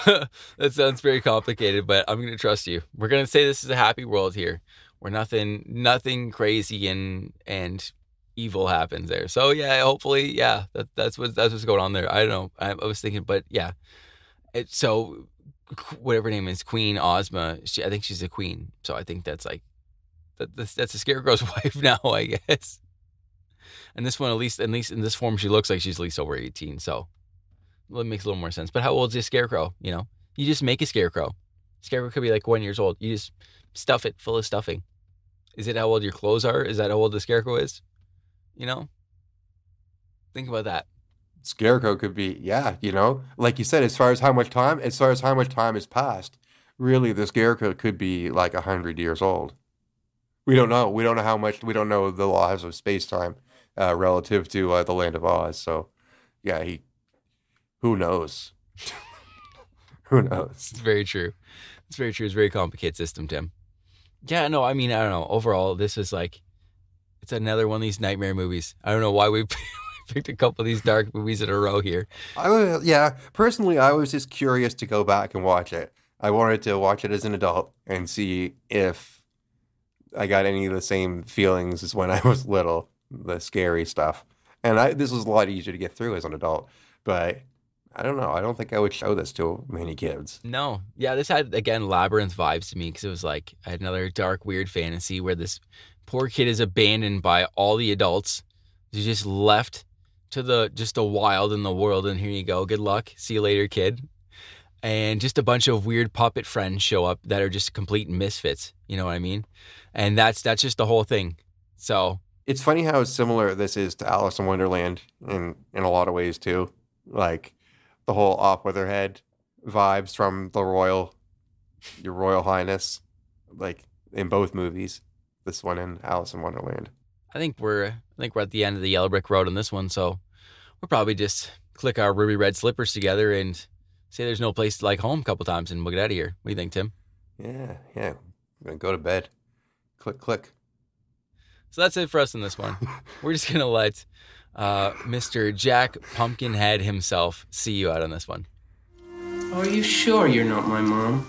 That sounds very complicated, but I'm going to trust you. We're going to say this is a happy world here where nothing crazy and evil happens there. So yeah, hopefully, yeah, that's what's going on there. I don't know. I was thinking, but yeah. So whatever her name is, Queen Ozma, I think she's a queen. So I think that's like that's the Scarecrow's wife now, I guess. And this one, at least in this form, she looks like she's at least over 18. So it makes a little more sense. But how old is a scarecrow? You know, you just make a scarecrow. Scarecrow could be like 1 year old. You just stuff it full of stuffing. Is it how old your clothes are? Is that how old the scarecrow is? You know, think about that. Scarecrow could be, yeah, you know, like you said, as far as how much time has passed, really, the Scarecrow could be like 100 years old. We don't know. We don't know how much. We don't know the laws of space time relative to the Land of Oz. So, yeah, who knows? Who knows? It's very true. It's very true. It's a very complicated system, Tim. Yeah, no, I mean, I don't know. Overall, this is like, it's another one of these nightmare movies. I don't know why we picked a couple of these dark movies in a row here. Personally, I was just curious to go back and watch it. I wanted to watch it as an adult and see if I got any of the same feelings as when I was little, the scary stuff. And this was a lot easier to get through as an adult. But I don't know. I don't think I would show this to many kids. No. Yeah, this had, again, Labyrinth vibes to me because it was like another dark, weird fantasy where this poor kid is abandoned by all the adults. He's just left to the wild in the world, and here you go. Good luck. See you later, kid. And just a bunch of weird puppet friends show up that are just complete misfits. You know what I mean? And that's just the whole thing. So it's funny how similar this is to Alice in Wonderland in a lot of ways too. Like the whole off with her head vibes from your Royal Highness, like in both movies. This one and Alice in Wonderland. I think we're at the end of the yellow brick road on this one, so we'll probably just click our ruby red slippers together and say there's no place like home a couple times and we'll get out of here. What do you think, Tim? Yeah. I'm gonna go to bed. Click. So that's it for us in this one. We're just gonna let Mr. Jack Pumpkinhead himself see you out on this one. Are you sure you're not my mom?